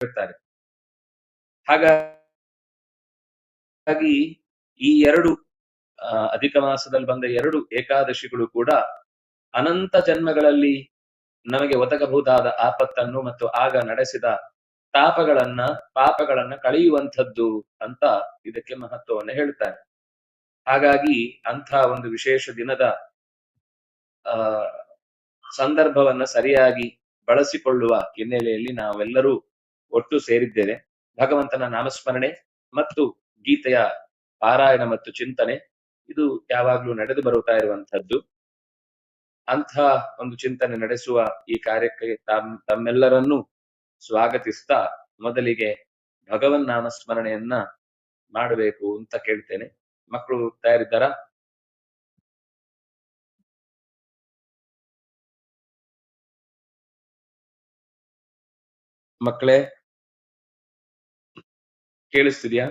ಹೇಳ್ತಾರೆ. ಹಾಗಾಗಿ ಈ ಎರಡು ಅಧಿಕ ಮಾಸದಲ್ಲಿ ಬಂದ ಎರಡು ಏಕಾದಶಿಗಳು ಕೂಡ ಅನಂತ ಜನ್ಮಗಳಲ್ಲಿ ನಮಗೆ ಒದಗಬಹುದಾದ ಆಪತ್ತನ್ನು ಮತ್ತು ಆಗ ನಡೆಸಿದ ಪಾಪಗಳನ್ನ ಕಳೆಯುವಂಥದ್ದು ಅಂತ ಇದಕ್ಕೆ ಮಹತ್ವವನ್ನು ಹೇಳ್ತಾರೆ. ಹಾಗಾಗಿ ಅಂಥ ಒಂದು ವಿಶೇಷ ದಿನದ ಆ ಸಂದರ್ಭವನ್ನ ಸರಿಯಾಗಿ ಬಳಸಿಕೊಳ್ಳುವ ಹಿನ್ನೆಲೆಯಲ್ಲಿ ನಾವೆಲ್ಲರೂ ಒಟ್ಟು ಸೇರಿದ್ದೇವೆ. ಭಗವಂತನ ನಾಮಸ್ಮರಣೆ ಮತ್ತು ಗೀತೆಯ ಪಾರಾಯಣ ಮತ್ತು ಚಿಂತನೆ ಇದು ಯಾವಾಗ್ಲೂ ನಡೆದು ಬರುತ್ತಾ ಇರುವಂತಹದ್ದು. ಅಂಥ ಒಂದು ಚಿಂತನೆ ನಡೆಸುವ ಈ ಕಾರ್ಯಕ್ಕೆ ತಮ್ಮೆಲ್ಲರನ್ನೂ ಸ್ವಾಗತಿಸ್ತಾ ಮೊದಲಿಗೆ ಭಗವನ್ ನಾಮಸ್ಮರಣೆಯನ್ನ ಮಾಡಬೇಕು ಅಂತ ಕೇಳ್ತೇನೆ. ಮಕ್ಕಳು ತಯಾರಿದ್ದಾರಾ? ಮಕ್ಕಳೇ, ಕೇಳಿಸ್ತಿದ್ಯಾ?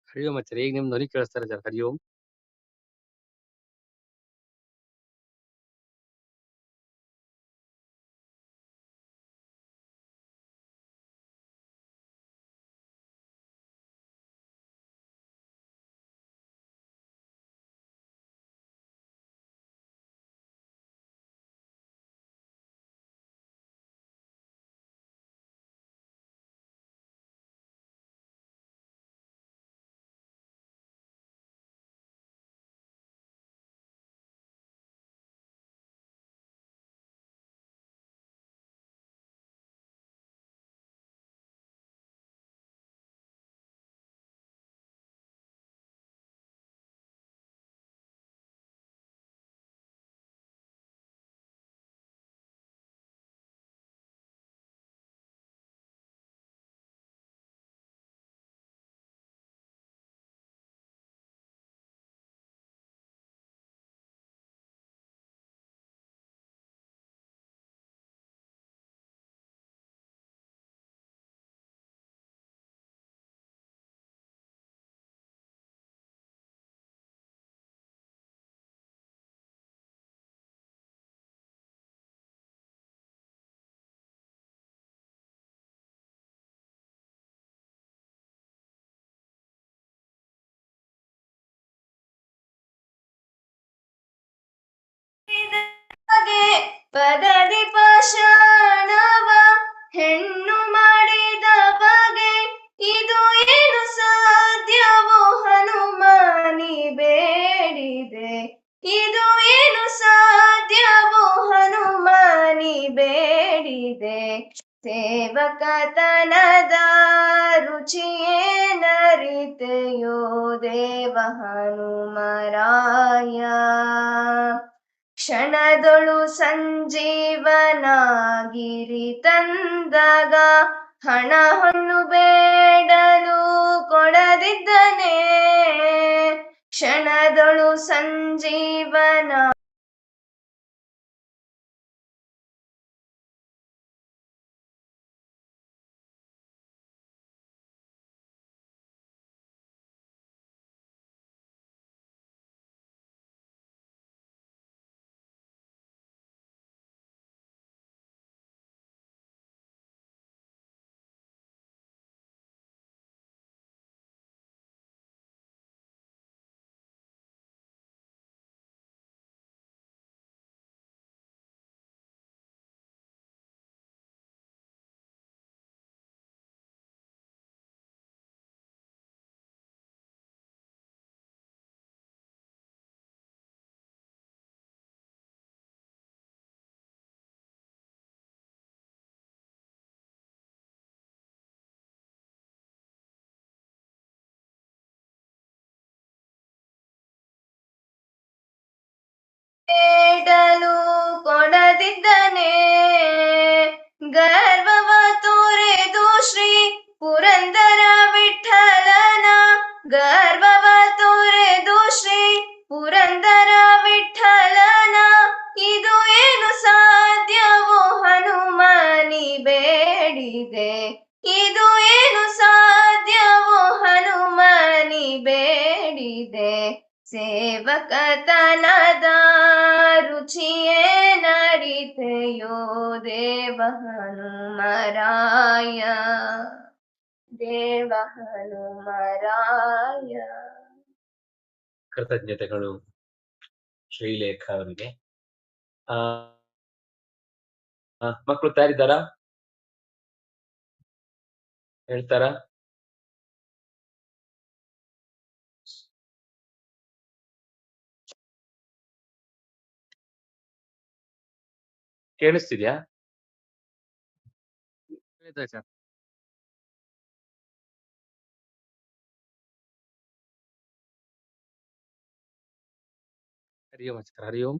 ಹರಿ ಓಂ ಆಚಾರ್ಯ, ಈಗ ನಿಮ್ ಧ್ವನಿ ಕೇಳಿಸ್ತಾ ಇದೆ. ಹರಿ ಓಂ. ಪದದಿ ಪಾಷಾಣವ ಹೆಣ್ಣು ಮಾಡಿದ ಬಗೆ ಇದು ಏನು ಸಾಧ್ಯವೋ ಹನುಮಾನಿ ಬೇಡಿದೆ. ಇದು ಏನು ಸಾಧ್ಯವೋ ಹನುಮಾನಿ ಬೇಡಿದೆ. ಸೇವಕತನದ ರುಚಿಯೇನರಿತೆಯೋ ದೇವ ಹನುಮರಾಯ. ಕ್ಷಣದೊಳು ಸಂಜೀವನಾಗಿರಿ ತಂದಾಗ ಹಣ ಹೊನ್ನು ಬೇಡಲು ಕೊಡದಿದ್ದನೆ. ಕ್ಷಣದೊಳು ಸಂಜೀವನ ಹೊಸತನದ ರುಚಿಯೇ ನರಿತೆಯೋ ದೇವ ಹನುಮರಾಯ ದೇವ ಹನುಮರಾಯ. ಕೃತಜ್ಞತೆಗಳು ಶ್ರೀಲೇಖ ಅವರಿಗೆ. ಮಕ್ಕಳು ತಯಾರಿದ್ದಾರಾ? ಹೇಳ್ತಾರಾ? ಕೇಳಿಸ್ತಿದ್ಯಾ? ಹೇಳ್ತಾ ಸರ್. ಹರಿ ಓಂ ಆಚಾರ್ಯ, ಹರಿ ಓಂ.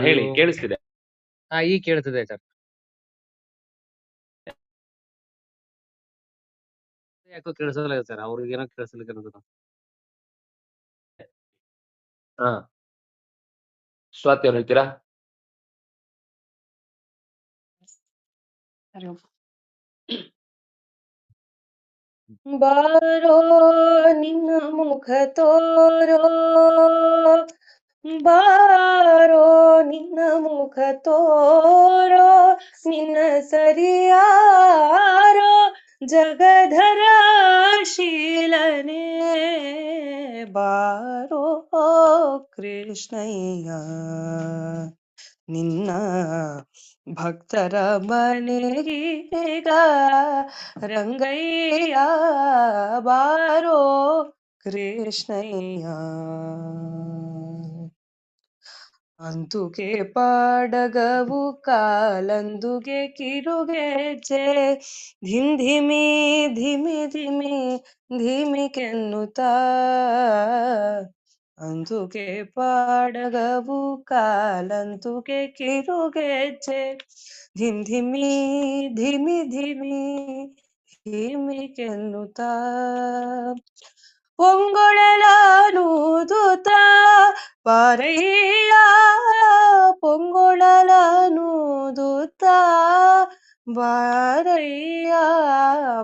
ಹೇಳಿ, ಕೇಳಿಸ್ತಿದೆ. ಈಗ ಕೇಳ್ತದೆ ಸರ್. ಯಾಕೋ ಕೇಳಿಸಲ್ಲ ಸರ್, ಅವ್ರಿಗೆ ಏನೋ ಕೇಳಿಸಲಿಕ್ಕೆ ಅನ್ನೋದು. ಸ್ವಾತಿ ಅವ್ರು ಹೇಳ್ತೀರಾ? ಬಾರೋ ನಿನ್ನ ಮುಖ ತೋರೋ, ಬಾರೋ ನಿನ್ನ ಮುಖ ತೋರೋ, ನಿನ್ನ ಸರಿಯಾರೋ ಜಗಧರ ಶೀಲನೆ, ಬಾರೋ ಕೃಷ್ಣಯ್ಯ ನಿನ್ನ ಭಕ್ತರ ಮನೆಗೀಗ ರಂಗಯ್ಯ, ಬಾರೋ ಕೃಷ್ಣಯ್ಯ. ಅಂತುಗೆ ಪಾಡಗವು ಕಾಲಂದುಗೆ ಕಿರುಗೆಜ್ಜೆ, ಧಿಮ್ ಧಿಮಿ ಧಿಮಿ ಧಿಮಿ ಧಿಮಿ ಕೆನ್ನುತ್ತಾ, ಅಂತುಗೆ ಪಾಡಗವು ಕಾಲಂತುಗೆ ಕಿರುಗೆಜ್ಜೆ, ಧಿಮ್ ಧಿಮಿ ಧಿಮಿ ಧಿಮಿ ಧಿಮಿ ಕೆನ್ನುತ್ತಾ, ಪೊಂಗೊಳಲನೂದುತ್ತ ಬಾರಯ್ಯ, ಪೊಂಗೊಳಲನೂದುತ್ತ ಬಾರಯ್ಯ,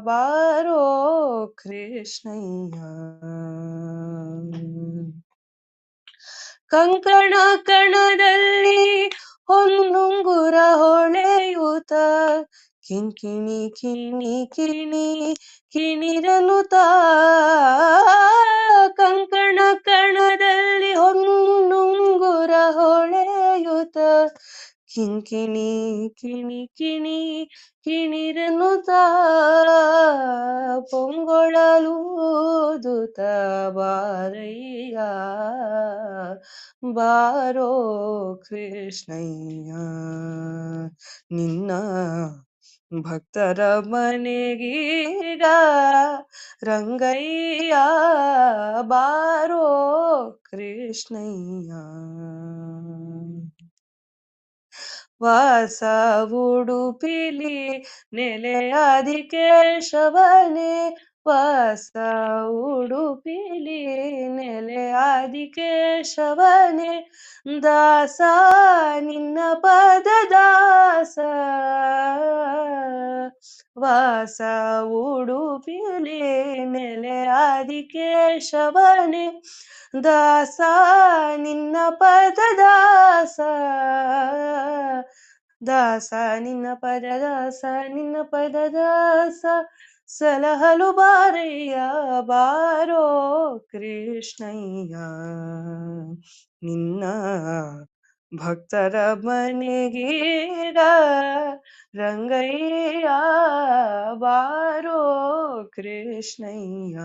ಬಾರೋ ಕೃಷ್ಣಯ್ಯ. ಕಂಕಣ ಕಣದಲ್ಲಿ ಹೊನ್ನುಂಗುರ ಹೊಳೆಯೂತ, ಕಿಂಕಿಣಿ ಕಿಣಿ ಕಿಣಿ ಕಿಣಿರನುತ, ಕಂಕಣ ಕಣದಲ್ಲಿ ಹೊನ್ನುಂಗುರ ಹೊಳೆಯೂತ, ಕಿಂಕಿಣಿ ಕಿಣಿ ಕಿಣಿ ಕಿಣಿರನುತ, ಪೊಂಗೊಳಲೂದುತ ಬಾರಯ್ಯ, ಬಾರೋ ಕೃಷ್ಣಯ್ಯ ನಿನ್ನ ಭಕ್ತರ ಮನೆಗೀಗ ರಂಗಯ್ಯ, ಬಾರೋ ಕೃಷ್ಣಯ್ಯ. ವಾಸ ಉಡುಪಿಲಿ ನೆಲೆಯಾದಿ ಕೇಶವನೇ, ವಾಸ ಉಡುಪಿಲಿ ನೆಲೆಯಾದಿ ಕೇಶವನೇ, ದಾಸ ನಿನ್ನ ಪದ ದಾಸ, ವಾಸ ಉಡುಪಿಲಿ ನೆಲೆಯಾದಿ ಕೇಶವನೇ, ದಾಸ ನಿನ್ನ ಪದ ದಾಸ, ದಾಸ ನಿನ್ನ ಪದ ದಾಸ, ನಿನ್ನ ಪದ ದಾಸ, ಸಲಹಲು ಬಾರಯ್ಯ, ಬಾರೋ ಕೃಷ್ಣಯ್ಯ ನಿನ್ನ ಭಕ್ತರ ಮನೆಗೀಗ ರಂಗಯ್ಯ, ಬಾರೋ ಕೃಷ್ಣಯ್ಯ.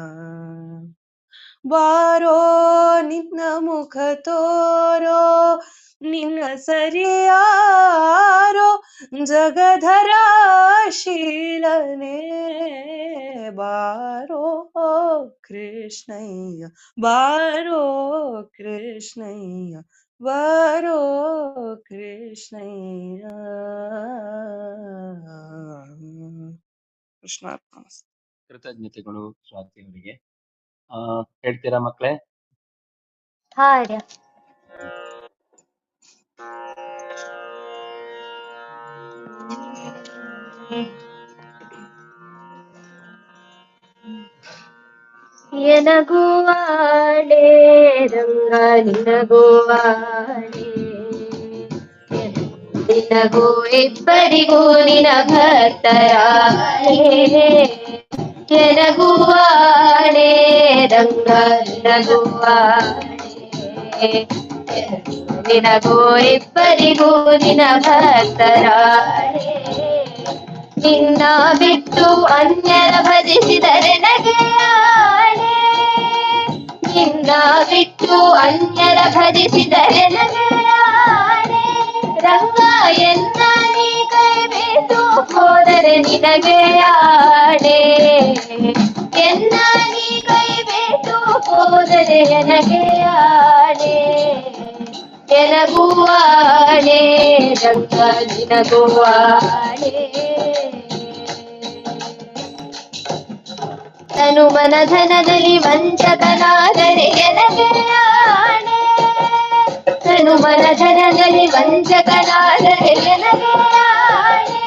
ಬಾರೋ ನಿನ್ನ ಮುಖ ತೋರೋ, ನಿನ್ನ ಸರಿಯಾರೋ ಜಗಧರ ಶೀಲನೆ, ಬಾರೋ ಕೃಷ್ಣಯ್ಯ, ಬಾರೋ ಕೃಷ್ಣಯ್ಯ, ಬಾರೋ ಕೃಷ್ಣಯ್ಯ. ಕೃಷ್ಣಾರ್ಪಣ. ಕೃತಜ್ಞತೆಗಳು ಸ್ವಾತಿ ಅವರಿಗೆ. ಹೇಳ್ತೀರಾ ಮಕ್ಕಳೇ? ಆರ್ಯ ಎನಗುವಾಡೆ ರಂಗ ನಿನಗುವಾಡೆ ನಿನಗೂ ಇಬ್ಬರಿಗೂ ನಿನ ಭಕ್ತರಾಣೆ ಎನಗುವಾಡೆ ರಂಗ ನಿನಗುವಾಡೆ ನಿನಗೂ ಇಬ್ಬರಿಗೂ ನಿನ ಭಕ್ತರಾಣೆ ನಿನ್ನ ಬಿಟ್ಟು ಅನ್ಯರ ಭಜಿಸಿದರೆ ನಗೆಯಾಣೆ ನಿನ್ನ ಬಿಟ್ಟು ಅನ್ಯರ ಭಜಿಸಿದರೆ ನಗೆಯಾಣೆ ರಂಗ ಎನ್ನ ನೀ ಕೈ ಬಿಟ್ಟು ಹೋದರೆ ನಿನಗೆಯಾಣೆ ಎನ್ನ ನೀ ಕೈ ಬಿಟ್ಟು ಹೋದರೆ ನನಗೆಯಾಣೆ ಎನಗುವಾಣೆ ರಂಗ ನಿನಗುವಾಣೆ ತನು ಮನ ಧನದಲ್ಲಿ ವಂಚಕನಾದರೆ ಎನಗೆಯಾಣೆ ತನು ಮನ ಧನದಲ್ಲಿ ವಂಚಕನಾದರೆ ಎನಗೆಯಾಣೆ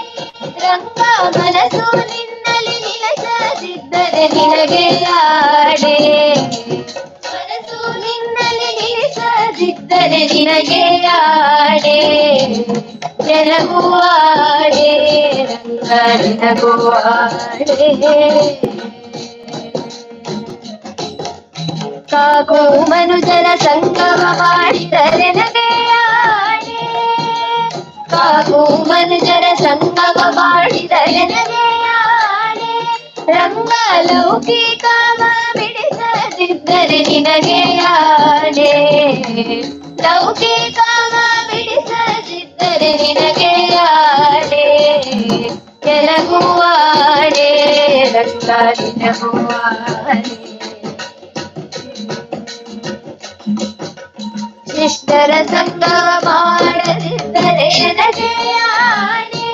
ರಂಗ ಮನಸ್ಸು ನಿನ್ನಲ್ಲಿ ನಿಲ್ಲಿಸದಿದ್ದರೆ ನಿನಗೆಯಾಣೆ ಮನಸ್ಸು ನಿನ್ನಲ್ಲಿ ನಿಲ್ಲಿಸದಿದ್ದರೆ ನಿನಗೆಯಾಣೆ ಎನಗುವಾಡೆ ರಂಗ ನಿನಗುವಾಡೆ ಕಾಗೋ ಮನುಜರ ಸಂಗಮ ಮಾಡಿದರೆ ನಗೆಯಾಣೆ ಕಾಗೋ ಮನುಜರ ಸಂಗಮ ಮಾಡಿದರೆ ನಗೆಯಾಣೆ ರಂಗ ಲೌಕಿಕ ಬಿಡಿಸದಿದ್ದರೆ ನಿನಗೆಯಾಣೆ ಲೌಕಿಕ ಬಿಡಿಸದಿದ್ದರೆ ನಿನಗೆಯಾಣೆ ಎನಗುವಾಡೆ ರಂಗ ನಿನಗುವಾಡೆ ಶಿಷ್ಟರ ಸಂಗಮ ಮಾಡದಿದ್ದರೆ ಎನಗೆಯಾಣೆ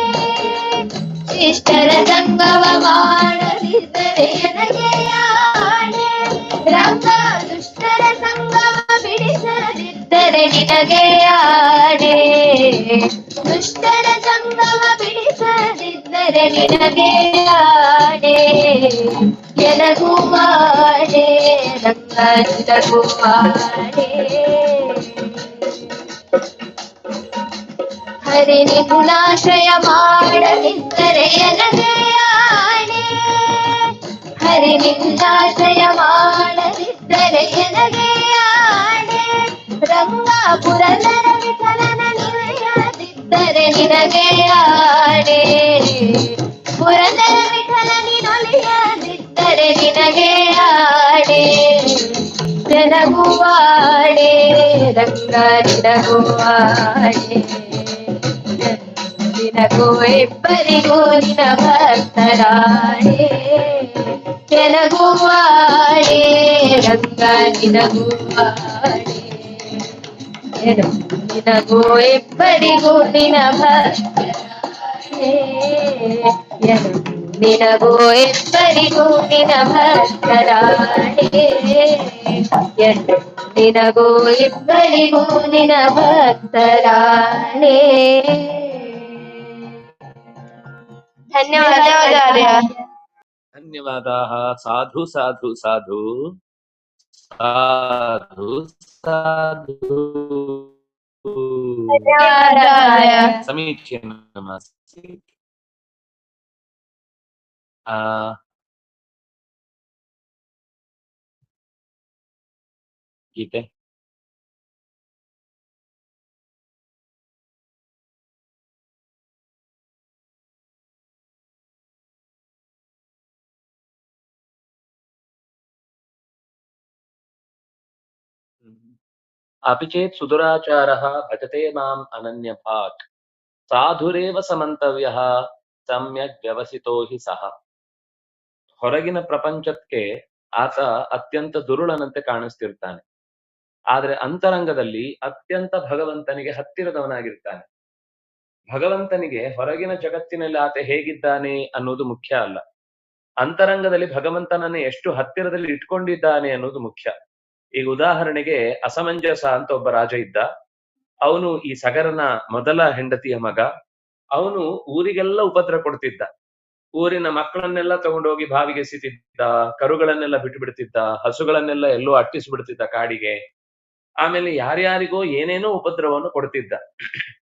ಶಿಷ್ಟರ ಸಂಗಮ ಮಾಡದಿದ್ದರೆ ಎನಗೆಯಾಣೆ ರಂಗ ದುಷ್ಟರ ಸಂಗಮ ಬಿಡಿಸದಿದ್ದರೆ ನಿನಗೆಯಾಣೆ ದುಷ್ಟರ ಸಂಗಮ ಬಿಡಿಸದಿದ್ದರೆ ನಿನಗೆಯಾಣೆ ಎನಗುವಾಡೆ ರಂಗ ನಿನಗುವಾಡೆ ಹರಿ ನಿಪುಣಾಶ್ರಯ ಮಾಡದಿದ್ದರೆ ಎನಗೆಯಾಣೆ ಹರಿ ನಿನ್ನಾಶ್ರಯ ಮಾಡದಿದ್ದರೆ ಎನಗೆಯಾಣೆ ರಂಗ ಪುರಂದರ ವಿಠಲನ ನಿನಯದಿದ್ದರೆ ನಿನಗೆಯಾಣೆ ಪುರಂದರ ವಿಠಲ ನಿನೊಲಿಯದಿದ್ದರೆ ನಿನಗೆಯಾಣೆ ಎನಗುವಾಡೆ ರಂಗ ನಿನಗುವಾಡೆ ನಿನಗೂ ಇಬ್ಬರಿಗೂ ನಿನ ಭಕ್ತರಾಣೆ ಎನಗುವಾಡೆ ರಂಗ ನಿನಗುವಾಡೆ ನಿನಗೂ ಇಬ್ಬರಿಗೂ ನಿನ ಭಕ್ತರಾಣೆ ನಿನಗೂ ಇಬ್ಬರಿಗೂ ನಿನ ಭಕ್ತರಾಣೆ ನಿನಗೂ ಇಬ್ಬರಿಗೂ ನಿನ ಭಕ್ತರಾಣೆ ಧನ್ಯವಾದ ಧನ್ಯವಾದಾः ಸಾಧು ಸಾಧು ಸಾಧು ಸಾಧು ಸಾಧು ಧನ್ಯವಾದಾಯ ಸಮೀಚೀನಮಸ್ತಿ ಗೀತೆ अपि चेत् सुदुराचारः भजते माम् अनन्यभाक् साधुरेव समन्तव्यः सम्यक् व्यवसितो हि सः ಹೊರಗಿನ ಪ್ರಪಂಚಕ್ಕೆ ಆತ ಅತ್ಯಂತ ದುರುಳನಂತೆ ಕಾಣಿಸ್ತಿರ್ತಾನೆ. ಆದ್ರೆ ಅಂತರಂಗದಲ್ಲಿ ಅತ್ಯಂತ ಭಗವಂತನಿಗೆ ಹತ್ತಿರದವನಾಗಿರ್ತಾನೆ. ಭಗವಂತನಿಗೆ ಹೊರಗಿನ ಜಗತ್ತಿನಲ್ಲಿ ಆತ ಹೇಗಿದ್ದಾನೆ ಅನ್ನೋದು ಮುಖ್ಯ ಅಲ್ಲ, ಅಂತರಂಗದಲ್ಲಿ ಭಗವಂತನನ್ನ ಎಷ್ಟು ಹತ್ತಿರದಲ್ಲಿ ಇಟ್ಕೊಂಡಿದ್ದಾನೆ ಅನ್ನೋದು ಮುಖ್ಯ. ಈಗ ಉದಾಹರಣೆಗೆ ಅಸಮಂಜಸ ಅಂತ ಒಬ್ಬ ರಾಜ ಇದ್ದ. ಅವನು ಈ ಸಗರನ ಮೊದಲ ಹೆಂಡತಿಯ ಮಗ. ಅವನು ಊರಿಗೆಲ್ಲ ಉಪದ್ರ ಕೊಡ್ತಿದ್ದ. ಊರಿನ ಮಕ್ಕಳನ್ನೆಲ್ಲ ತಗೊಂಡೋಗಿ ಬಾವಿಗೆ ಎಸಿತಿದ್ದ, ಕರುಗಳನ್ನೆಲ್ಲ ಬಿಟ್ಟು ಬಿಡ್ತಿದ್ದ, ಹಸುಗಳನ್ನೆಲ್ಲ ಎಲ್ಲೋ ಅಟ್ಟಿಸ್ಬಿಡ್ತಿದ್ದ ಕಾಡಿಗೆ. ಆಮೇಲೆ ಯಾರ್ಯಾರಿಗೋ ಏನೇನೋ ಉಪದ್ರವವನ್ನು ಕೊಡ್ತಿದ್ದ.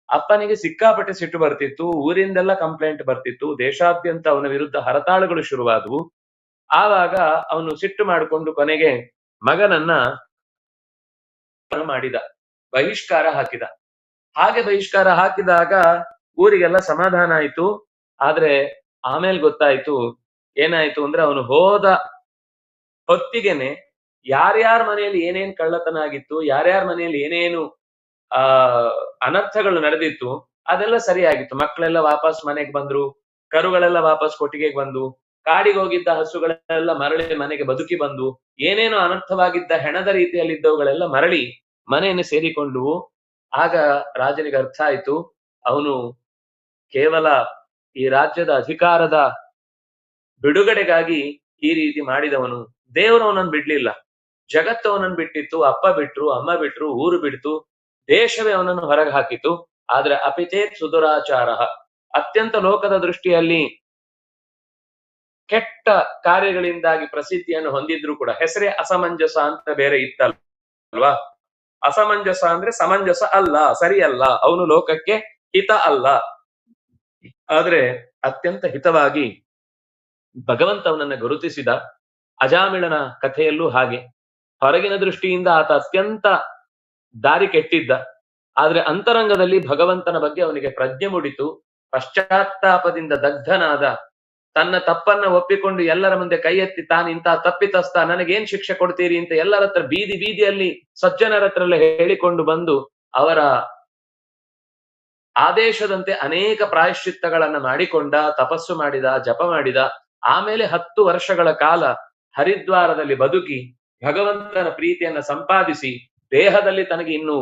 ಅಪ್ಪನಿಗೆ ಸಿಕ್ಕಾಪಟ್ಟೆ ಸಿಟ್ಟು ಬರ್ತಿತ್ತು, ಊರಿಂದೆಲ್ಲ ಕಂಪ್ಲೇಂಟ್ ಬರ್ತಿತ್ತು, ದೇಶಾದ್ಯಂತ ಅವನ ವಿರುದ್ಧ ಹರತಾಳುಗಳು ಶುರುವಾದವು. ಆವಾಗ ಅವನು ಸಿಟ್ಟು ಮಾಡಿಕೊಂಡು ಕೊನೆಗೆ ಮಗನನ್ನ ಮಾಡಿದ, ಬಹಿಷ್ಕಾರ ಹಾಕಿದ. ಹಾಗೆ ಬಹಿಷ್ಕಾರ ಹಾಕಿದಾಗ ಊರಿಗೆಲ್ಲ ಸಮಾಧಾನ ಆಯ್ತು. ಆದ್ರೆ ಆಮೇಲೆ ಗೊತ್ತಾಯ್ತು ಏನಾಯ್ತು ಅಂದ್ರೆ, ಅವನು ಹೋದ ಹೊತ್ತಿಗೆನೆ ಯಾರ್ಯಾರ ಮನೆಯಲ್ಲಿ ಏನೇನ್ ಕಳ್ಳತನ ಆಗಿತ್ತು, ಯಾರ್ಯಾರ ಮನೆಯಲ್ಲಿ ಏನೇನು ಅನರ್ಥಗಳು ನಡೆದಿತ್ತು ಅದೆಲ್ಲ ಸರಿಯಾಗಿತ್ತು. ಮಕ್ಕಳೆಲ್ಲ ವಾಪಸ್ ಮನೆಗೆ ಬಂದ್ರು, ಕರುಗಳೆಲ್ಲ ವಾಪಸ್ ಕೊಟ್ಟಿಗೆಗೆ ಬಂದು, ಕಾಡಿಗೆ ಹೋಗಿದ್ದ ಹಸುಗಳೆಲ್ಲ ಮರಳಿ ಮನೆಗೆ ಬದುಕಿ ಬಂದು, ಏನೇನು ಅನರ್ಥವಾಗಿದ್ದ ಹೆಣದ ರೀತಿಯಲ್ಲಿದ್ದವುಗಳೆಲ್ಲ ಮರಳಿ ಮನೆಯನ್ನು ಸೇರಿಕೊಂಡುವು. ಆಗ ರಾಜನಿಗೆ ಅರ್ಥ ಆಯ್ತು, ಅವನು ಕೇವಲ ಈ ರಾಜ್ಯದ ಅಧಿಕಾರದ ಬಿಡುಗಡೆಗಾಗಿ ಈ ರೀತಿ ಮಾಡಿದವನು. ದೇವರು ಅವನನ್ನು ಬಿಡ್ಲಿಲ್ಲ, ಜಗತ್ತು ಅವನನ್ನು ಬಿಟ್ಟಿತ್ತು. ಅಪ್ಪ ಬಿಟ್ರು, ಅಮ್ಮ ಬಿಟ್ರು, ಊರು ಬಿಡ್ತು, ದೇಶವೇ ಅವನನ್ನು ಹೊರಗೆ ಹಾಕಿತು. ಆದ್ರೆ ಅಪಿಚೇತ್ ಸುದುರಾಚಾರ, ಅತ್ಯಂತ ಲೋಕದ ದೃಷ್ಟಿಯಲ್ಲಿ ಕೆಟ್ಟ ಕಾರ್ಯಗಳಿಂದಾಗಿ ಪ್ರಸಿದ್ಧಿಯನ್ನು ಹೊಂದಿದ್ರು ಕೂಡ ಹೆಸರೇ ಅಸಮಂಜಸ ಅಂತ ಬೇರೆ ಇತ್ತಲ್ವಾ. ಅಸಮಂಜಸ ಅಂದ್ರೆ ಸಮಂಜಸ ಅಲ್ಲ, ಸರಿಯಲ್ಲ, ಅವನು ಲೋಕಕ್ಕೆ ಹಿತ ಅಲ್ಲ. ಆದ್ರೆ ಅತ್ಯಂತ ಹಿತವಾಗಿ ಭಗವಂತವನನ್ನ ಗುರುತಿಸಿದ. ಅಜಾಮಿಳನ ಕಥೆಯಲ್ಲೂ ಹಾಗೆ, ಹೊರಗಿನ ದೃಷ್ಟಿಯಿಂದ ಆತ ಅತ್ಯಂತ ದಾರಿ ಕೆಟ್ಟಿದ್ದ, ಆದ್ರೆ ಅಂತರಂಗದಲ್ಲಿ ಭಗವಂತನ ಬಗ್ಗೆ ಅವನಿಗೆ ಪ್ರಜ್ಞೆ ಮೂಡಿತು. ಪಶ್ಚಾತ್ತಾಪದಿಂದ ದಗ್ಧನಾದ, ತನ್ನ ತಪ್ಪನ್ನ ಒಪ್ಪಿಕೊಂಡು ಎಲ್ಲರ ಮುಂದೆ ಕೈ ಎತ್ತಿ ತಾನು ಇಂಥ ತಪ್ಪಿತಸ್ಥ, ನನಗೇನ್ ಶಿಕ್ಷೆ ಕೊಡ್ತೀರಿ ಅಂತ ಎಲ್ಲರ ಹತ್ರ ಬೀದಿ ಬೀದಿಯಲ್ಲಿ ಸಜ್ಜನರ ಹತ್ರ ಎಲ್ಲ ಹೇಳಿಕೊಂಡು ಬಂದು ಅವರ ಆದೇಶದಂತೆ ಅನೇಕ ಪ್ರಾಯಶ್ಚಿತ್ತಗಳನ್ನ ಮಾಡಿಕೊಂಡ, ತಪಸ್ಸು ಮಾಡಿದ, ಜಪ ಮಾಡಿದ. ಆಮೇಲೆ 10 ವರ್ಷಗಳ ಕಾಲ ಹರಿದ್ವಾರದಲ್ಲಿ ಬದುಕಿ ಭಗವಂತನ ಪ್ರೀತಿಯನ್ನ ಸಂಪಾದಿಸಿ, ದೇಹದಲ್ಲಿ ತನಗೆ ಇನ್ನು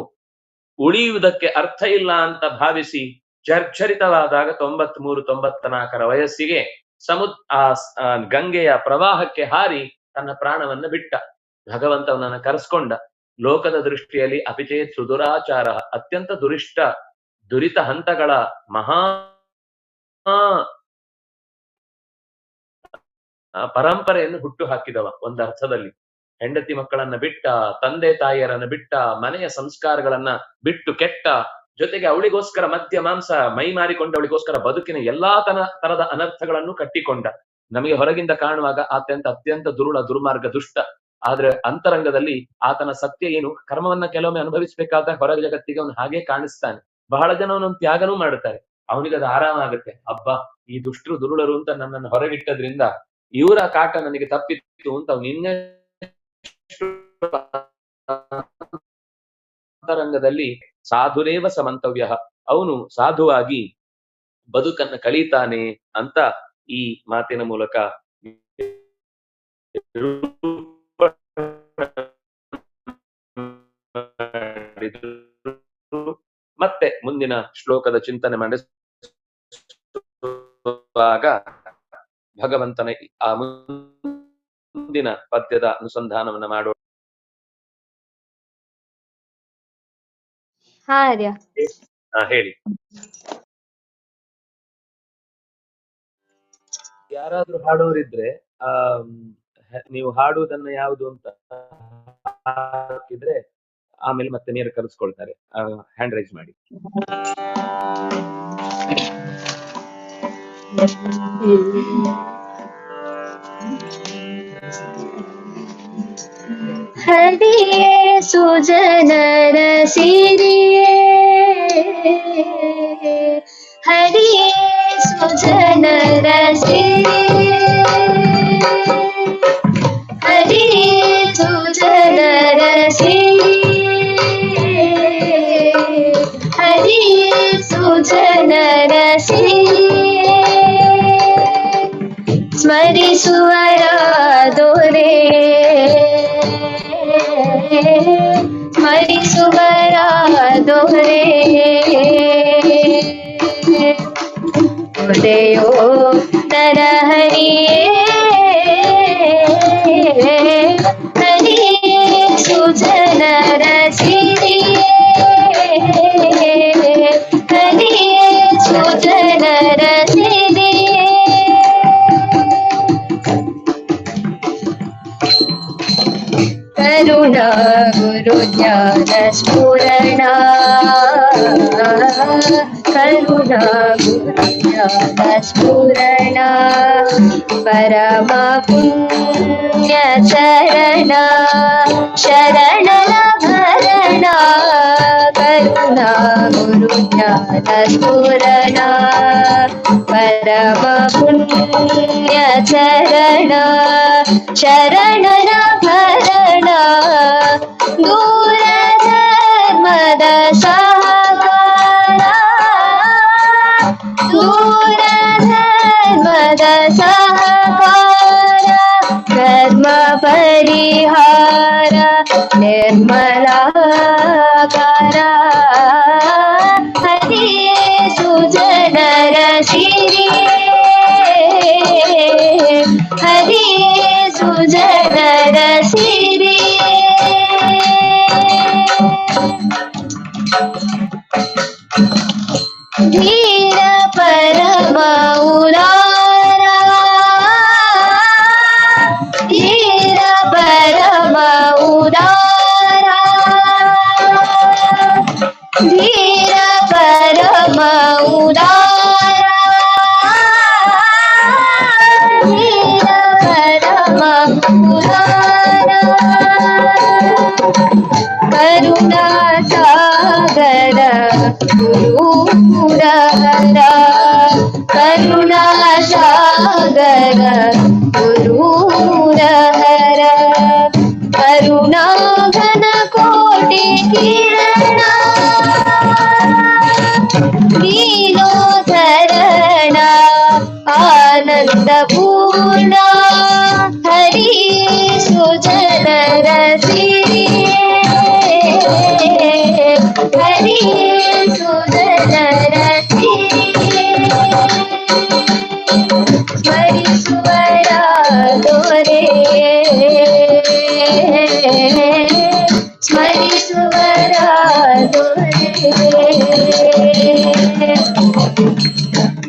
ಉಳಿಯುವುದಕ್ಕೆ ಅರ್ಥ ಇಲ್ಲ ಅಂತ ಭಾವಿಸಿ ಜರ್ಜರಿತವಾದಾಗ 93-94 ವಯಸ್ಸಿಗೆ ಗಂಗೆಯ ಪ್ರವಾಹಕ್ಕೆ ಹಾರಿ ತನ್ನ ಪ್ರಾಣವನ್ನ ಬಿಟ್ಟ. ಭಗವಂತವನನ್ನ ಕರೆಸ್ಕೊಂಡ. ಲೋಕದ ದೃಷ್ಟಿಯಲ್ಲಿ ಅಪಿಚೇತ್ ಸುದುರಾಚಾರ, ಅತ್ಯಂತ ದುರಿತ ಹಂತಗಳ ಮಹಾ ಪರಂಪರೆಯನ್ನು ಹುಟ್ಟು ಹಾಕಿದವ. ಒಂದು ಅರ್ಥದಲ್ಲಿ ಹೆಂಡತಿ ಮಕ್ಕಳನ್ನ ಬಿಟ್ಟ, ತಂದೆ ತಾಯಿಯರನ್ನ ಬಿಟ್ಟ, ಮನೆಯ ಸಂಸ್ಕಾರಗಳನ್ನ ಬಿಟ್ಟು ಕೆಟ್ಟ, ಜೊತೆಗೆ ಅವಳಿಗೋಸ್ಕರ ಮದ್ಯ ಮಾಂಸ ಮೈ ಮಾರಿಕೊಂಡ, ಅವಳಿಗೋಸ್ಕರ ಬದುಕಿನ ಎಲ್ಲಾ ತರದ ಅನರ್ಥಗಳನ್ನು ಕಟ್ಟಿಕೊಂಡ. ನಮಗೆ ಹೊರಗಿಂದ ಕಾಣುವಾಗ ಅತ್ಯಂತ ದುರ್ಮಾರ್ಗ ದುಷ್ಟ, ಆದ್ರೆ ಅಂತರಂಗದಲ್ಲಿ ಆತನ ಸತ್ಯ ಏನು, ಕರ್ಮವನ್ನ ಕೆಲವೊಮ್ಮೆ ಅನುಭವಿಸ್ಬೇಕಾದ ಹೊರ ಜಗತ್ತಿಗೆ ಅವನು ಹಾಗೆ ಕಾಣಿಸ್ತಾನೆ. ಬಹಳ ಜನ ಅವನೊಂದು ತ್ಯಾಗನೂ ಮಾಡುತ್ತಾರೆ, ಅವನಿಗದು ಆರಾಮ ಆಗುತ್ತೆ. ಹಬ್ಬ, ಈ ದುಷ್ಟರು ದುರುಳರು ಅಂತ ನನ್ನನ್ನು ಹೊರಗಿಟ್ಟದ್ರಿಂದ ಇವರ ಕಾಟ ನನಗೆ ತಪ್ಪಿತ್ತು ಅಂತ ಅವನು ಅಂತರಂಗದಲ್ಲಿ ಸಾಧುರೇವ ಸಮಂತವ್ಯ, ಅವನು ಸಾಧುವಾಗಿ ಬದುಕನ್ನ ಕಳೀತಾನೆ ಅಂತ ಈ ಮಾತಿನ ಮೂಲಕ ಮತ್ತೆ ಮುಂದಿನ ಶ್ಲೋಕದ ಚಿಂತನೆ ಮಾಡಿಸುವಾಗ ಭಗವಂತನ ಆ ಮುಂದಿನ ಪದ್ಯದ ಅನುಸಂಧಾನವನ್ನ ಮಾಡೋಣ. ಹೇಳಿ. ಯಾರಾದ್ರೂ ಹಾಡೋರಿದ್ರೆ ನೀವು ಹಾಡುವುದನ್ನ ಯಾವುದು ಅಂತ ಹಾಕಿದ್ರೆ ಆಮೇಲೆ ಮತ್ತೆ ನೇರ ಕರೆಸ್ಕೊಳ್ತಾರೆ. ಹ್ಯಾಂಡ್ ರೈಸ್ ಮಾಡಿ. ಹರಿಯೇ ಸುಜನರ ಸಿರಿಯೇ, ಹರಿಯೇ ಸುಜನರ ಸಿರಿಯೇ, ಹರಿಯೇ ಸುಜನರ ಸಿರಿಯೇ, ಹರಿಯೇ ಸುಜನರ ಸಿರಿಯೇ, ಸ್ಮರಿಸುವರಾದೊರೆ, ಸ್ಮರಿಸುವರಾದೊರೆ, ಉದಯೋ ನರಹರಿಯೇ, ಹರಿಯೇ ಸುಜನರ ಸಿರಿಯೇ, ಹರಿಯೇ ಸುಜನರ ಸಿರಿಯೇ, ज्ञान स्फुरण करुणा गुरु ज्ञान स्फुरण परम पुण्य चरण शरण भरण करुणा गुरु ज्ञान स्फुरण परम पुण्य चरण शरण भरण दूर धर्मद साकारा दूर धर्मद साकारा धर्म परिहार निर्मलाकार हरि सुजनर सिरिये हरि सुजनर सिरिये धीर परम उदारा धीर परम उदारा धीर परम उदारा धीर परम उदारा करुणा सागर गुरुहरा करुणा सागर गुरुहरा करुणा घन कोटि किरण दीनोधरण आनंद पूर्ण हरि सुजनर सिरिये हरि सुजनर स्मरिಸುವರ ದೊರೆ ಸ್ಮರಿಸುವರ ದೊರೆ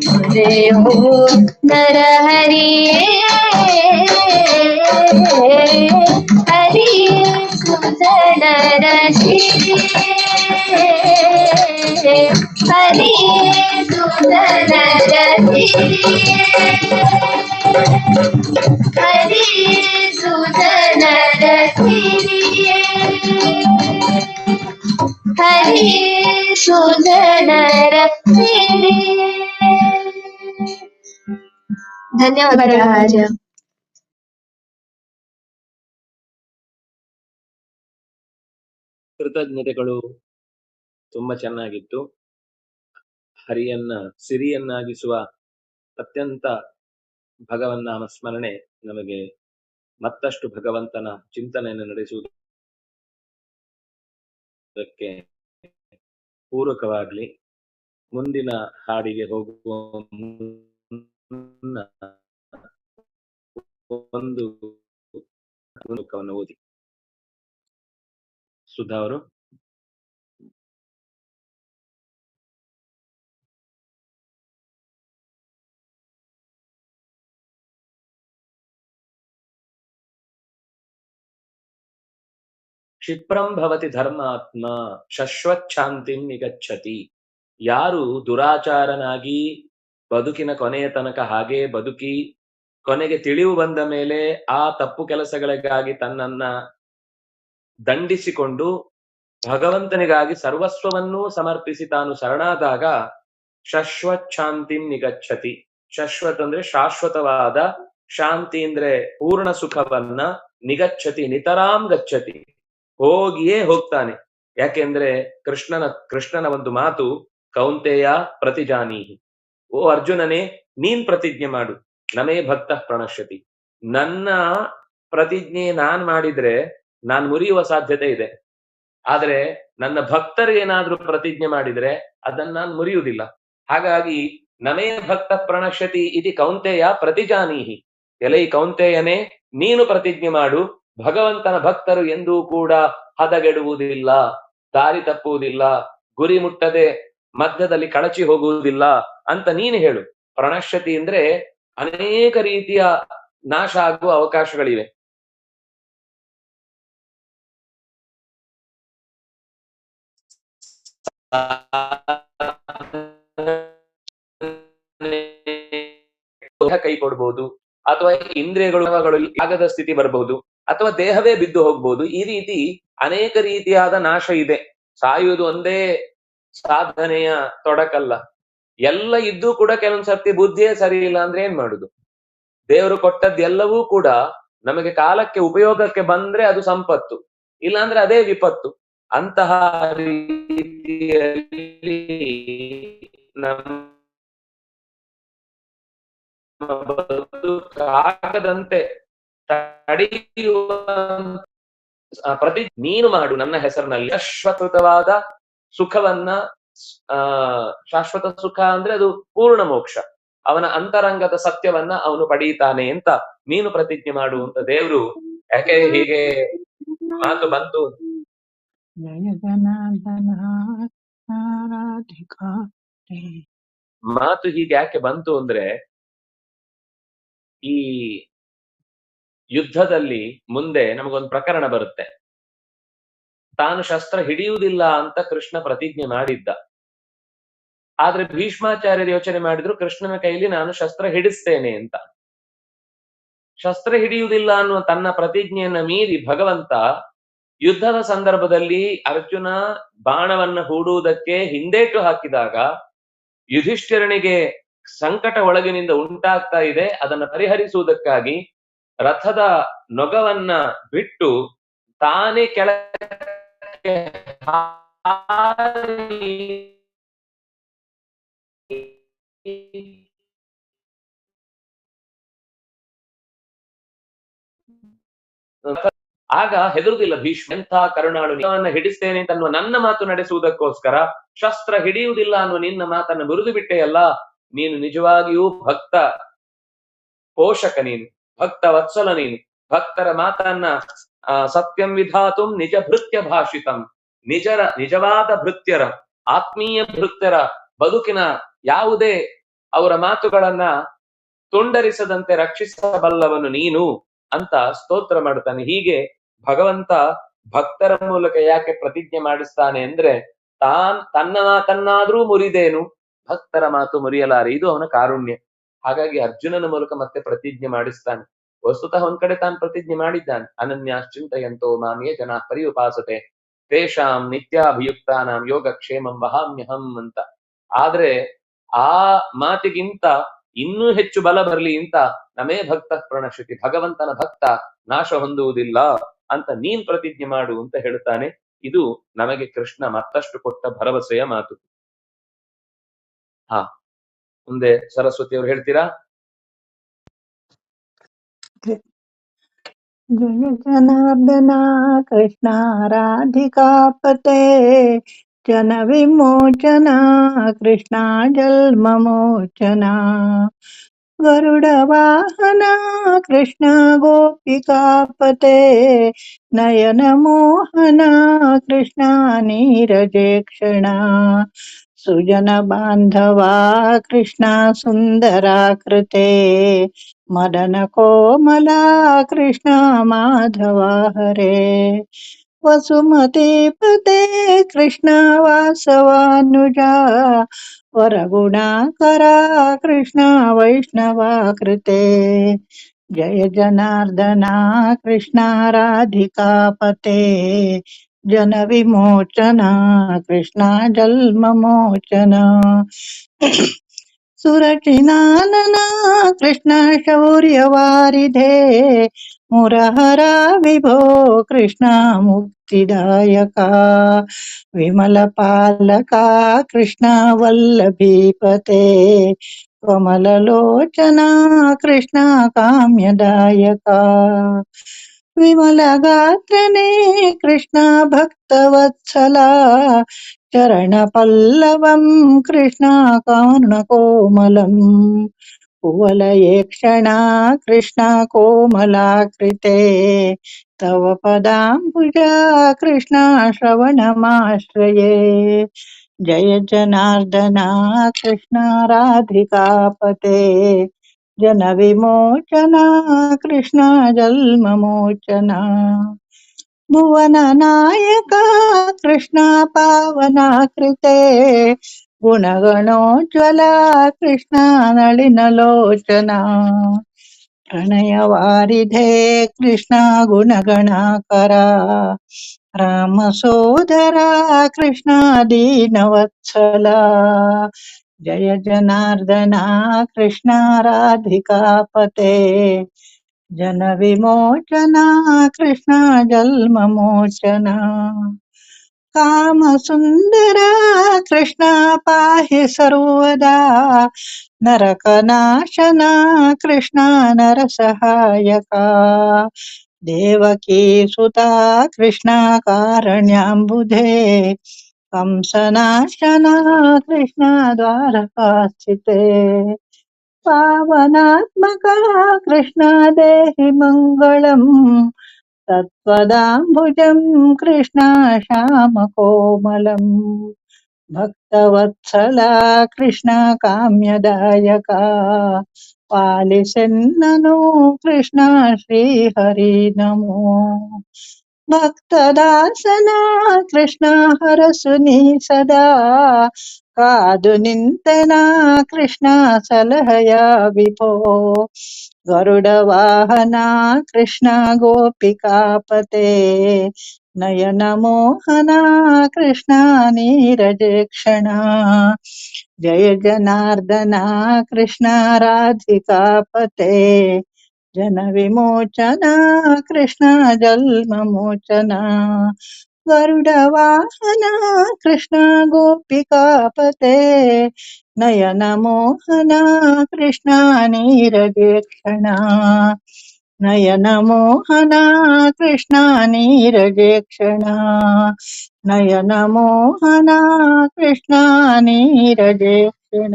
ದೊರೆಯೋ ನರ ಹರಿಯೇ ಹರಿ ಸುಜನರ ಸಿರಿಯೇ ಹರಿ ಸುಜನರ ಸಿರಿಯೇ ಹರಿ ಸುಜನರ ಸಿರಿಯೇ ಹರಿ ಸುಜನರ ಸಿರಿಯೇ ಧನ್ಯವಾದ ರಾಜ. ಕೃತಜ್ಞತೆಗಳು. ತುಂಬಾ ಚೆನ್ನಾಗಿತ್ತು. ಹರಿಯನ್ನ ಸಿರಿಯನ್ನಾಗಿಸುವ ಅತ್ಯಂತ ಭಗವನ್ನಾಮ ಸ್ಮರಣೆ ನಮಗೆ ಮತ್ತಷ್ಟು ಭಗವಂತನ ಚಿಂತನೆಯನ್ನು ನಡೆಸುವುದಕ್ಕೆ ಪೂರಕವಾಗಲಿ. ಮುಂದಿನ ಹಾಡಿಗೆ ಹೋಗುವ ಮುನ್ನ ಒಂದು ಶ್ಲೋಕವನ್ನು ಓದಿ. ಸುಧಾ ಅವರು. ಕ್ಷಿಪ್ರಂ ಭವತಿ ಧರ್ಮಾತ್ಮ ಶಶ್ವಚ್ಛಾಂತಿಂ ನಿಗಚ್ಚತಿ. ಯಾರು ದುರಾಚಾರನಾಗಿ ಬದುಕಿನ ಕೊನೆಯ ತನಕ ಹಾಗೆ ಬದುಕಿ ಕೊನೆಗೆ ತಿಳಿವು ಬಂದ ಮೇಲೆ ಆ ತಪ್ಪು ಕೆಲಸಗಳಿಗಾಗಿ ತನ್ನನ್ನ ದಂಡಿಸಿಕೊಂಡು ಭಗವಂತನಿಗಾಗಿ ಸರ್ವಸ್ವವನ್ನೂ ಸಮರ್ಪಿಸಿ ತಾನು ಶರಣಾದಾಗ ಶಶ್ವಚ್ಛಾಂತಿಂ ನಿಗಚ್ಚತಿ. ಶಶ್ವತ್ ಅಂದ್ರೆ ಶಾಶ್ವತವಾದ, ಶಾಂತಿ ಅಂದ್ರೆ ಪೂರ್ಣ ಸುಖವನ್ನ, ನಿಗಚ್ಚತಿ ನಿತರಾಂ ಗಚ್ಚತಿ ಹೋಗಿಯೇ ಹೋಗ್ತಾನೆ. ಯಾಕೆಂದ್ರೆ ಕೃಷ್ಣನ ಒಂದು ಮಾತು, ಕೌಂತೆಯ ಪ್ರತಿಜಾನೀಹಿ, ಓ ಅರ್ಜುನನೇ ನೀನ್ ಪ್ರತಿಜ್ಞೆ ಮಾಡು, ನಮೇ ಭಕ್ತ ಪ್ರಣಶ್ಯತಿ. ನನ್ನ ಪ್ರತಿಜ್ಞೆ ನಾನ್ ಮಾಡಿದ್ರೆ ನಾನ್ ಮುರಿಯುವ ಸಾಧ್ಯತೆ ಇದೆ, ಆದ್ರೆ ನನ್ನ ಭಕ್ತರು ಏನಾದ್ರೂ ಪ್ರತಿಜ್ಞೆ ಮಾಡಿದ್ರೆ ಅದನ್ನ ನಾನು ಮುರಿಯುವುದಿಲ್ಲ. ಹಾಗಾಗಿ ನಮೇ ಭಕ್ತ ಪ್ರಣಶ್ಯತಿ ಇತಿ ಕೌಂತೆಯ ಪ್ರತಿಜಾನೀಹಿ. ಎಲೈ ಕೌಂತೆಯನೇ ನೀನು ಪ್ರತಿಜ್ಞೆ ಮಾಡು, ಭಗವಂತನ ಭಕ್ತರು ಎಂದೂ ಕೂಡ ಹದಗೆಡುವುದಿಲ್ಲ, ದಾರಿ ತಪ್ಪುವುದಿಲ್ಲ, ಗುರಿ ಮುಟ್ಟದೆ ಮಧ್ಯದಲ್ಲಿ ಕಳಚಿ ಹೋಗುವುದಿಲ್ಲ ಅಂತ ನೀನು ಹೇಳು. ಪ್ರಣಶ್ಯತಿ ಅಂದ್ರೆ ಅನೇಕ ರೀತಿಯ ನಾಶ ಆಗುವ ಅವಕಾಶಗಳಿವೆ. ಕೈ ಕೊಡ್ಬೋದು, ಅಥವಾ ಇಂದ್ರಿಯಗಳು ಆಗದ ಸ್ಥಿತಿ ಬರಬಹುದು, ಅಥವಾ ದೇಹವೇ ಬಿದ್ದು ಹೋಗ್ಬೋದು. ಈ ರೀತಿ ಅನೇಕ ರೀತಿಯಾದ ನಾಶ ಇದೆ. ಸಾಯುವುದು ಒಂದೇ ಸಾಧನೆಯ ತೊಡಕಲ್ಲ. ಎಲ್ಲ ಇದ್ದು ಕೂಡ ಕೆಲವೊಂದ್ ಸರ್ತಿ ಬುದ್ಧಿಯೇ ಸರಿ ಇಲ್ಲ ಅಂದ್ರೆ ಏನ್ ಮಾಡುದು? ದೇವರು ಕೊಟ್ಟದ್ದೆಲ್ಲವೂ ಕೂಡ ನಮಗೆ ಕಾಲಕ್ಕೆ ಉಪಯೋಗಕ್ಕೆ ಬಂದ್ರೆ ಅದು ಸಂಪತ್ತು, ಇಲ್ಲಾಂದ್ರೆ ಅದೇ ವಿಪತ್ತು. ಅಂತಹ ರೀತಿಯಲ್ಲಿ ಬದುಕಾಗದಂತೆ ತಡೆಯುವ ನೀನು ಮಾಡು ನನ್ನ ಹೆಸರಿನಲ್ಲಿ ಶಾಶ್ವತವಾದ ಸುಖವನ್ನ. ಶಾಶ್ವತ ಸುಖ ಅಂದ್ರೆ ಅದು ಪೂರ್ಣ ಮೋಕ್ಷ. ಅವನ ಅಂತರಂಗದ ಸತ್ಯವನ್ನ ಅವನು ಪಡೀತಾನೆ ಅಂತ ನೀನು ಪ್ರತಿಜ್ಞೆ ಮಾಡು ಅಂತ ದೇವ್ರು. ಯಾಕೆ ಹೀಗೆ ಮಾತು ಬಂತು? ಮಾತು ಹೀಗೆ ಯಾಕೆ ಬಂತು ಅಂದ್ರೆ, ಈ ಯುದ್ಧದಲ್ಲಿ ಮುಂದೆ ನಮಗೊಂದು ಪ್ರಕರಣ ಬರುತ್ತೆ. ತಾನು ಶಸ್ತ್ರ ಹಿಡಿಯುವುದಿಲ್ಲ ಅಂತ ಕೃಷ್ಣ ಪ್ರತಿಜ್ಞೆ ಮಾಡಿದ್ದ. ಆದ್ರೆ ಭೀಷ್ಮಾಚಾರ್ಯರು ಯೋಚನೆ ಮಾಡಿದ್ರು, ಕೃಷ್ಣನ ಕೈಲಿ ನಾನು ಶಸ್ತ್ರ ಹಿಡಿಸ್ತೇನೆ ಅಂತ. ಶಸ್ತ್ರ ಹಿಡಿಯುವುದಿಲ್ಲ ಅನ್ನುವ ತನ್ನ ಪ್ರತಿಜ್ಞೆಯನ್ನ ಮೀರಿ ಭಗವಂತ ಯುದ್ಧದ ಸಂದರ್ಭದಲ್ಲಿ ಅರ್ಜುನ ಬಾಣವನ್ನ ಹೂಡುವುದಕ್ಕೆ ಹಿಂದೇಟು ಹಾಕಿದಾಗ ಯುಧಿಷ್ಠಿರನಿಗೆ ಸಂಕಟ ಒಳಗಿನಿಂದ ಉಂಟಾಗ್ತಾ ಇದೆ. ಅದನ್ನ ಪರಿಹರಿಸುವುದಕ್ಕಾಗಿ ರಥದ ನೊಗವನ್ನ ಬಿಟ್ಟು ತಾನೇ ಕೆಳಗೆ ಆಗ ಹೆದರುದಿಲ್ಲ ಭೀಷ್ಮ. ಎಂಥ ಕರುಣಾಳು, ಹಿಡಿಸ್ತೇನೆ ಅಂತ ಅನ್ನುವ ನನ್ನ ಮಾತು ನಡೆಸುವುದಕ್ಕೋಸ್ಕರ ಶಸ್ತ್ರ ಹಿಡಿಯುವುದಿಲ್ಲ ಅನ್ನುವ ನಿನ್ನ ಮಾತನ್ನು ಮುರಿದು ಬಿಟ್ಟೆಯಲ್ಲ. ನೀನು ನಿಜವಾಗಿಯೂ ಭಕ್ತ ಪೋಷಕ, ನೀನು ಭಕ್ತ ವತ್ಸಲ, ನೀನು ಭಕ್ತರ ಮಾತನ್ನ ಸತ್ಯಂ ವಿಧಾತು ನಿಜ ಭೃತ್ಯ ಭಾಷಿತಂ. ನಿಜವಾದ ಭೃತ್ಯರ, ಆತ್ಮೀಯ ಭೃತ್ಯರ ಬದುಕಿನ ಯಾವುದೇ ಅವರ ಮಾತುಗಳನ್ನ ತುಂಡರಿಸದಂತೆ ರಕ್ಷಿಸಬಲ್ಲವನು ನೀನು ಅಂತ ಸ್ತೋತ್ರ ಮಾಡ್ತಾನೆ. ಹೀಗೆ ಭಗವಂತ ಭಕ್ತರ ಮೂಲಕ ಯಾಕೆ ಪ್ರತಿಜ್ಞೆ ಮಾಡಿಸ್ತಾನೆ ಅಂದ್ರೆ, ತನ್ನ ಮಾತನ್ನಾದ್ರೂ ಮುರಿದೇನು, ಭಕ್ತರ ಮಾತು ಮುರಿಯಲಾರೆ, ಇದು ಅವನ ಕಾರುಣ್ಯ. ಹಾಗಾಗಿ ಅರ್ಜುನನ ಮೂಲಕ ಮತ್ತೆ ಪ್ರತಿಜ್ಞೆ ಮಾಡಿಸ್ತಾನೆ. ವಸ್ತುತಃ ಒಂದ್ ಕಡೆ ತಾನು ಪ್ರತಿಜ್ಞೆ ಮಾಡಿದ್ದಾನೆ, ಅನನ್ಯಾಶ್ಚಿಂತಯಂತೋ ಮಾಮೇ ಜನಾ ಪರಿಉಪಾಸತೆ ತೇಷಾಂ ನಿತ್ಯಾಭಿಯುಕ್ತಾನಾಂ ಯೋಗಕ್ಷೇಮಂ ವಹಾಮ್ಯಹಂ ಅಂತ. ಆದ್ರೆ ಆ ಮಾತಿಗಿಂತ ಇನ್ನೂ ಹೆಚ್ಚು ಬಲ ಬರಲಿ ಅಂತ ನಮೇ ಭಕ್ತ ಪ್ರಣಶ್ಯತಿ, ಭಗವಂತನ ಭಕ್ತ ನಾಶ ಹೊಂದುವುದಿಲ್ಲ ಅಂತ ನೀನ್ ಪ್ರತಿಜ್ಞೆ ಮಾಡು ಅಂತ ಹೇಳ್ತಾನೆ. ಇದು ನಮಗೆ ಕೃಷ್ಣ ಮತ್ತಷ್ಟು ಕೊಟ್ಟ ಭರವಸೆಯ ಮಾತು. ಮುಂದೆ ಸರಸ್ವತಿ ಅವರು ಹೇಳ್ತೀರಾ? ಜಯ ಜನಾರ್ದನ ಕೃಷ್ಣ ರಾಧಿಕಾಪತೆ ಜನ ವಿಮೋಚನ ಕೃಷ್ಣ ಜನ್ಮ ಮೋಚನ ಗರುಡ ವಾಹನ ಕೃಷ್ಣ ಗೋಪಿಕಾಪತೆ ನಯನ ಮೋಹನ ಕೃಷ್ಣ ನೀರಜೇಕ್ಷಣ ಸುಜನ ಬಾಂಧವಾ ಕೃಷ್ಣ ಸುಂದರಾಕೃತೆ ಮದನ ಕೋಮಲ ಕೃಷ್ಣ ಮಾಧವ ಹರೇ ವಸುಮತೀಪತೆ ಕೃಷ್ಣ ವಾಸವಾನುಜ ವರಗುಣಾಕರ ಕೃಷ್ಣ ವೈಷ್ಣವಾಕೃತೆ ಜಯ ಜನಾರ್ದನ ಕೃಷ್ಣ ರಾಧಿಕಾಪತೆ ಜನ ವಿಮೋಚನ ಕೃಷ್ಣ ಜನ್ಮ ಮೋಚನ ಸುರಚಿನಾನನ ಕೃಷ್ಣ ಶೌರ್ಯವಾರಿಧೆ ಮುರಹರ ವಿಭೋ ಕೃಷ್ಣ ಮುಕ್ತಿದಾಯಕ ವಿಮಲ ಪಾಲಕ ಕೃಷ್ಣ ವಲ್ಲಭೀಪತೆ ಕಮಲಲೋಚನ ಕೃಷ್ಣ ಕಾಮ್ಯದಾಯಕ ವಿಮಲ ಗಾತ್ರನೇ ಕೃಷ್ಣ ಭಕ್ತವತ್ಸಲ ಚರಣ ಪಲ್ಲವಂ ಕೃಷ್ಣ ಕರ್ಣಕೋಮಲಂ ಕುವಲಯೇಕ್ಷಣ ಕೃಷ್ಣ ಕೋಮಲಾಕೃತೆ ತವ ಪದಾಂಬುಜ ಕೃಷ್ಣ ಶ್ರವಣಮಾಶ್ರಯೇ ಜಯ ಜನಾರ್ದನ ಕೃಷ್ಣ ರಾಧಿಕಾಪತೆ ಜನ ವಿಮೋಚನ ಕೃಷ್ಣ ಜನ್ಮ ಮೋಚನ ಭುವನ ನಾಯಕ ಕೃಷ್ಣ ಪಾವನಾಕೃತೆ ಗುಣಗಣೋಜ್ವಲ ಕೃಷ್ಣ ನಳಿನಲೋಚನ ಪ್ರಣಯವಾರಿಧೆ ಕೃಷ್ಣ ಗುಣಗಣಾಕರ ರಾಮ ಸೋದರ ಕೃಷ್ಣ ದೀನವತ್ಸಲ ಜಯ ಜನಾರ್ದನ ಕೃಷ್ಣ ರಾಧಿಕಾಪತೆ ಜನ ವಿಮೋಚನ ಕೃಷ್ಣ ಜನ್ಮ ಮೋಚನ ಕಾಮ ಸುಂದರ ಕೃಷ್ಣ ಪಾಹಿ ಸರ್ವದಾ ನರಕನಾಶನ ಕೃಷ್ಣ ನರಸಹಾಯಕ ದೇವಕೀ ಸುತ ಕೃಷ್ಣ ಕಾರಣ್ಯಾಂಬುಧೇ ಕಂಸನಾಶನ ಕೃಷ್ಣ ದ್ವಾರಕಾಸ್ಥಿತೆ ಪಾವನಾತ್ಮಕ ಕೃಷ್ಣ ದೇಹಿ ಮಂಗಳಂ ತತ್ವದಾಂಬುಜಂ ಕೃಷ್ಣ ಶ್ಯಾಮ ಕೋಮಲಂ ಭಕ್ತವತ್ಸಲ ಕೃಷ್ಣ ಕಾಮ್ಯದಾಯಕ ಪಾಲಿಸೆನ್ನನು ಕೃಷ್ಣ ಶ್ರೀಹರಿ ನಮೋ ಭಕ್ತದಾಸನ ಕೃಷ್ಣ ಹರಸು ನೀ ಸದಾ ಕಾದು ನಿಂತೆನ ಕೃಷ್ಣ ಸಲಹಯ ವಿಭೋ ಗರುಡ ವಾಹನ ಕೃಷ್ಣ ಗೋಪಿಕಾಪತೆ ನಯನ ಮೋಹನ ಕೃಷ್ಣ ನೀರಜೇಕ್ಷಣ ಜಯ ಜನಾರ್ದನ ಕೃಷ್ಣ ರಾಧಿಕಾಪತೆ ಜನ ವಿಮೋಚನ ಕೃಷ್ಣ ಜನ್ಮ ಮೋಚನ ಗರುಡ ವಾಹನ ಕೃಷ್ಣ ಗೋಪಿಕಾಪತೆ ನಯನ ಮೋಹನ ಕೃಷ್ಣ ನೀರಜೇಕ್ಷಣ ನಯನ ಮೋಹನ ಕೃಷ್ಣ ನೀರಜೇಕ್ಷಣ ನಯನ ಮೋಹನ ಕೃಷ್ಣ ನೀರಜೇಕ್ಷಣ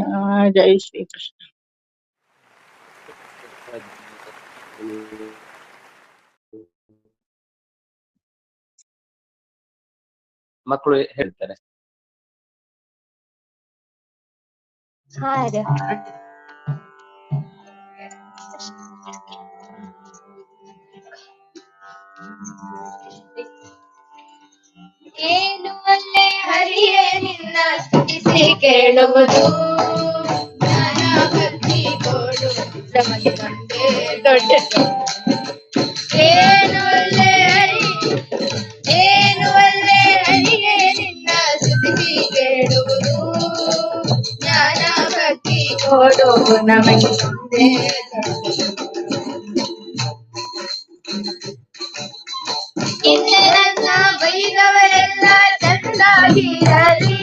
ಜೈ ಶ್ರೀ ಕೃಷ್ಣ ಮಕ್ಕಳು ಹೇಳ್ತಾರೆ. ಹಾರ ಏನು ಅಲ್ಲೇ ಹರಿಯೇ ನಿನ್ನ ಸ್ತುತಿಸಿ ಕೇಳುವುದು ಜ್ಞಾನ ಭಕ್ತಿ ಕೊಡು ನಮಗೆ ಒಂದೇ ದೊಡ್ಡದು ಏನು ಅಲ್ಲೇ ಹರಿಯೇ ನಿನ್ನ ಸ್ತುತಿಸಿ ಕೇಳುವುದು ಜ್ಞಾನ ಭಕ್ತಿ ಕೊಡು ನಮಗೆ ಒಂದೇ ಹಿಂದೆ ನನ್ನ ಬೈದವರೆಲ್ಲ ಚಂದಾಗಿರಲಿ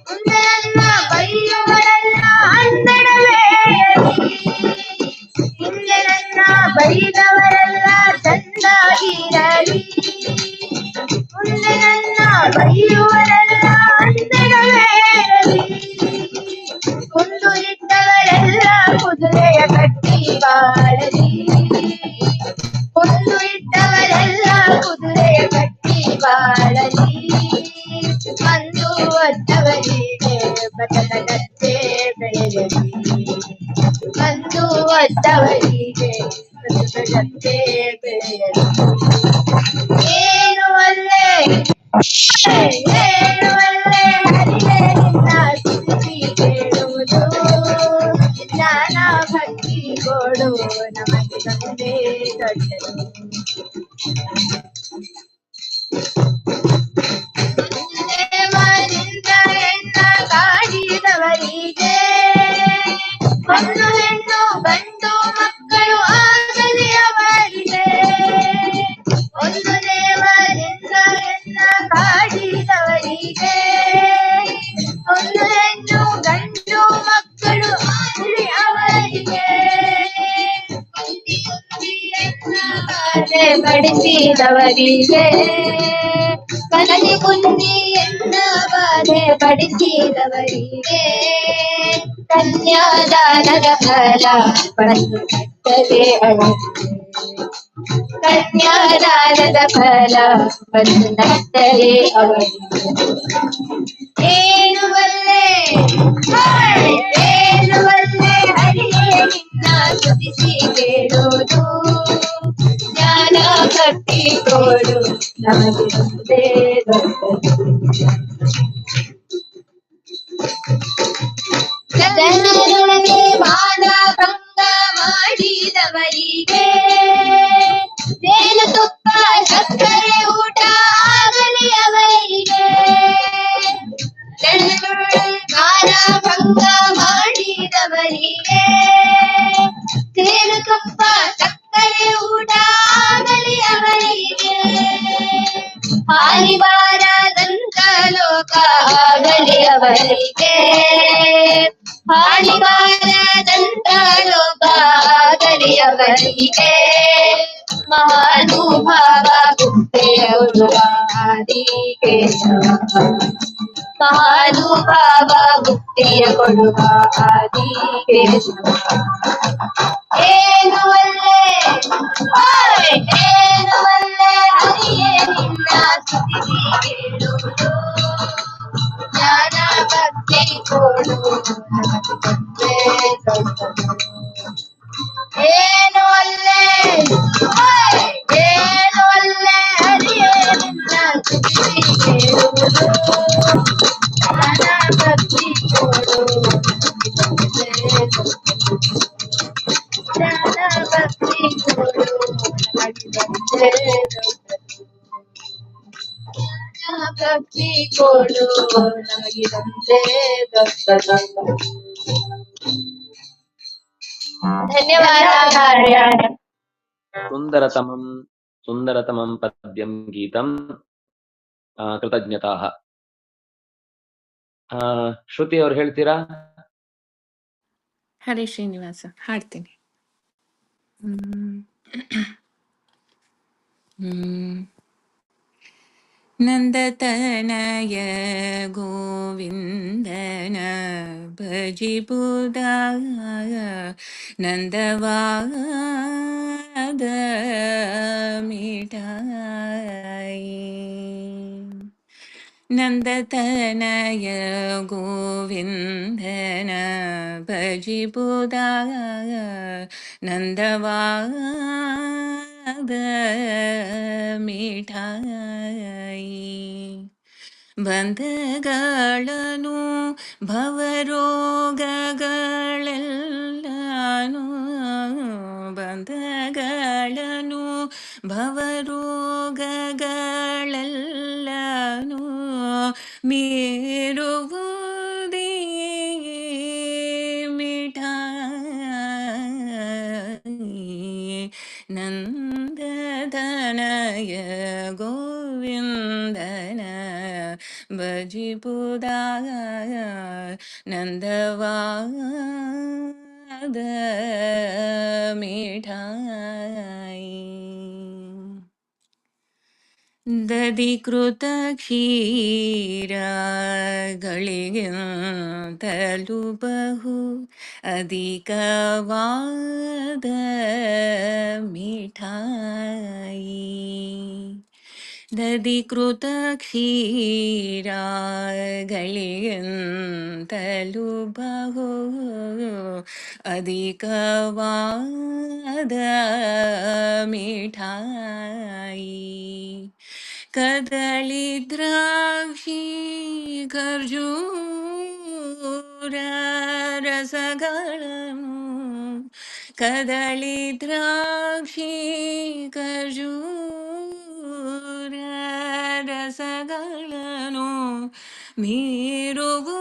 ಮುಂದೆ ನನ್ನ ಬೈಯುವರೆಲ್ಲ ಅಂದಡವೇ ಹಿಂದೆ ನನ್ನ ಬೈದವರೆಲ್ಲ ಚಂದಾಗಿರಲಿ ಮುಂದೆ ನನ್ನ ಬೈಯುವರೆಲ್ಲ ಅಂದಡವೇ ಕುಂದು ಇಟ್ಟವರೆಲ್ಲ ಕುದುರೆಯ ಕಟ್ಟಿ ಬಾಳಲಿ ಕುಂದು ಇಟ್ಟವರೆಲ್ಲ ಕುದುರೆಯ ಕಟ್ಟಿ ಬಾಳಲಿ ಅಂದು ಒದ್ದವರಿಗೆ ಬತದ ಗದ್ದೆ ಬೆಳೆಯಲಿ ಅಂದು ಒದ್ದವರಿಗೆ ಬತದ ಗದ್ದೆ ಬೆಳೆಯಲಿ ಏನು ಅಲ್ಲೇ ಹರಿಯೇ ನಿನ್ನ ಸ್ತುತಿ ಕೇಳುವುದು ಜ್ಞಾನ ಭಕ್ತಿ ಕೊಡು ನಮಗೆ ಒಂದೇ ದೊಡ್ಡದು ದೇವರಿಂದ ಎನ್ನ ಕಾಡಿದವರಿಗೆ ಒಂದು ಹೆಣ್ಣು ಗಂಡು ಮಕ್ಕಳು ಆಗಲಿ ಅವರಿಗೆ ಒಂದು ದೇವರಿಂದ ಎನ್ನ ಕಾಡಿದವರಿಗೆ ಒಂದು ಹೆಣ್ಣು ಗಂಡು ಮಕ್ಕಳು ಆಗಲಿ ಅವರಿಗೆ ಪಡಿಸಿದವರಿಗೆ ಕನಲಿ ಕುಂದಿಯನ್ನ ಬಾಧೆ ಪಡಿಸಿದವರಿಗೆ ಕನ್ಯಾದಾನದ ಫಲ ಬಂದು ನಟ್ಟರೆ ಅವರಿಗೆ ಕನ್ಯಾದಾನದ ಫಲ ಬಂದು ನಟ್ಟರೆ ಅವರಿಗೆ ಏನು ಬಲ್ಲೆ ಹರಿಯೇ ನಿನ್ನ ಸ್ತುತಿಸಿ ಕೇಳೋದು ಜ್ಞಾನ ಭಕ್ತಿ ಕೊಡು ಮಾಡಿದವರಿಗೆ ಜೇನು ತುಪ್ಪ ಸಕ್ಕರೆ ಊಟ ಆಗಲಿ ಅವರಿಗೆ ಗಾನ ಭಂಗ ಮಾಡಿದವರಿಗೆ ಜೇನು ತುಪ್ಪ ಸಕ್ಕರೆ ಊಟ ಆಗಲಿ ಅವರಿಗೆ ಹಾನಿಬಾರದಂತ ಲೋಕ ಆಗಲಿ ಅವರಿಗೆ ಹಾನಿಬಾರದಂತ ಲೋಕ ಆಗಲಿ ಅವರಿಗೆ ಮಹಾನುಭಾವ ಗುಪ್ಪೆಯ ಆದಿ ಕೇಶವ ಮಹಾನುಭಾವ ಮುಕ್ತಿಯ ಕೊಡುವ ಆದಿ ಕೇಶವ ಏನು ಒಲ್ಲೆ ಏನು ಒಲ್ಲೆ ಹರಿಯೇ ನಿನ್ನ ಸ್ತುತಿ ಕೇಳುವುದು ಜ್ಞಾನ ಭಕ್ತಿ ಕೊಡು ಏನು ಒಲ್ಲೆ ಏನು ಒಲ್ಲೆ ಹರಿಯೇ ನಿನ್ನ ಸ್ತುತಿ ಕೇಳುವುದು ಜ್ಞಾನ ಭಕ್ತಿ ಕೊಡು ಜ್ಞಾನ ಭಕ್ತಿ ಕೊಡು ಭಕ್ತಿ ಕೊಡು ನಮಗಿದಂತೆ ದೊಡ್ಡ ಧನ್ಯವಾದ. ಸುಂದರತಮಂ ಪದ್ಯಂ ಗೀತಂ ಕೃತಜ್ಞತಾಃ. ಶ್ರುತಿ ಅವ್ರು ಹೇಳ್ತೀರಾ? ಹರೇ ಶ್ರೀನಿವಾಸ ಹಾಡ್ತೀನಿ. ನಂದತನಯ ಗೋವಿಂದನ ಭಜಿಬುಧ ನಂದವಾದ ಮಿಠಾಯಿ ನಂದತನಯ ಗೋವಿಂದನ ಭಜಿಬುಧ ನಂದವಾದ ಮಿಠಾಯಿ ಬಂಧಗಳನ್ನು ಭವರೋಗಗಳೆಲ್ಲನೂ ಬಂಧಗಳನ್ನು ಭವರೋಗಗಳೆಲ್ಲನೂ ಮೀರುವುದೇ ಮಿಠಾಯಿ ನಂದತನಯ ಗೋವಿಂದನ ಭಜಿಬುಧ ನಂದವಾದ ಮಿಠಾಯಿ ದಧಿಕೃತ ಕ್ಷೀರಗಳಿಗಿಂತಲೂ ಬಹು ಅಧಿಕವಾದ ಮಿಠಾಯಿ ದಧಿಕೃತ ಕ್ಷೀರಗಳಿಗಿಂತಲೂ ಬಹು ಅಧಿಕವಾದ ಮಿಠಾಯಿ ಕದಳಿ ದ್ರಾಕ್ಷಿ ಖರ್ಜೂರ ರಸಗಳನ್ನು ಕದಳಿ ದ್ರಾಕ್ಷಿ ಖರ್ಜೂರ ರಸಗಳನ್ನು ಮೀರುವುದೇ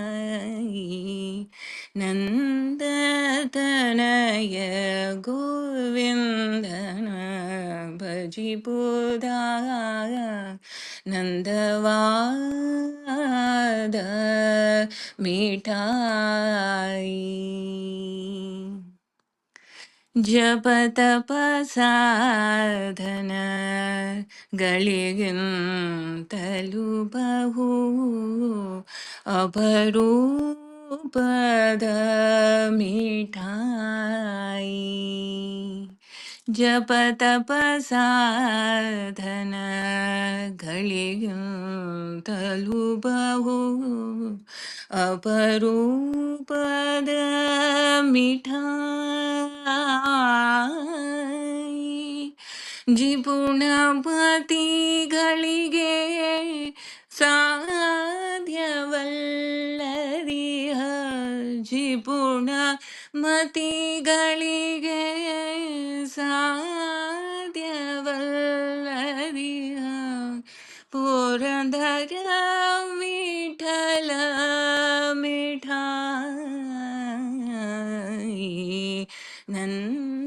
ಮಿಠಾಯಿ ನಂದತನಯ ಗೋವಿಂದನ ಭಜಿಬುಧ ನಂದವಾದ ಮಿಠಾಯಿ ಜಪ ತಪ ಸಾಧನಗಳಿಗಿಂತಲೂ ಬಹು ಅಪರೂಪದ ಮಿಠಾಯಿ ಜಪ ತಪ ಸಾಧನಗಳಿಗಿಂತಲೂ ಬಹು ಅಪರೂಪದ ಮಿಠಾಯಿ ಜಿಪುಣಪತಿಗಳಿಗೆ ಸಾಧ್ಯವಲ್ಲದಿ ನಿಪುಣ ಮತಿಗಳಿಗೆ ಸಾಧ್ಯವಲ್ಲರಿಯ ಪುರಂದರ ವಿಠಲ ಮಿಠಾಯಿ ನಂದತನಯ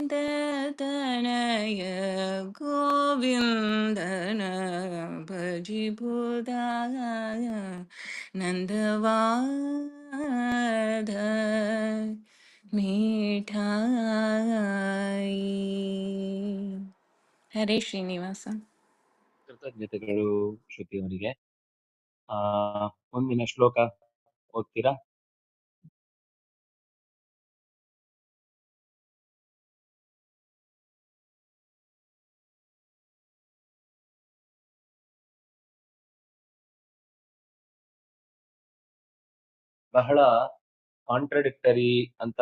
ಗೋವಿಂದನ ಭಜಿಬುಧಾಯ ನಂದವಾದ ಮಿಠಾಯಿ. ಹರೇ ಶ್ರೀನಿವಾಸ. ಕೃತಜ್ಞತೆಗಳು ಶ್ರುತಿಯವರಿಗೆ. ಮುಂದಿನ ಶ್ಲೋಕ ಓದ್ತೀರಾ? ಬಹಳ ಕಾಂಟ್ರಡಿಕ್ಟರಿ ಅಂತ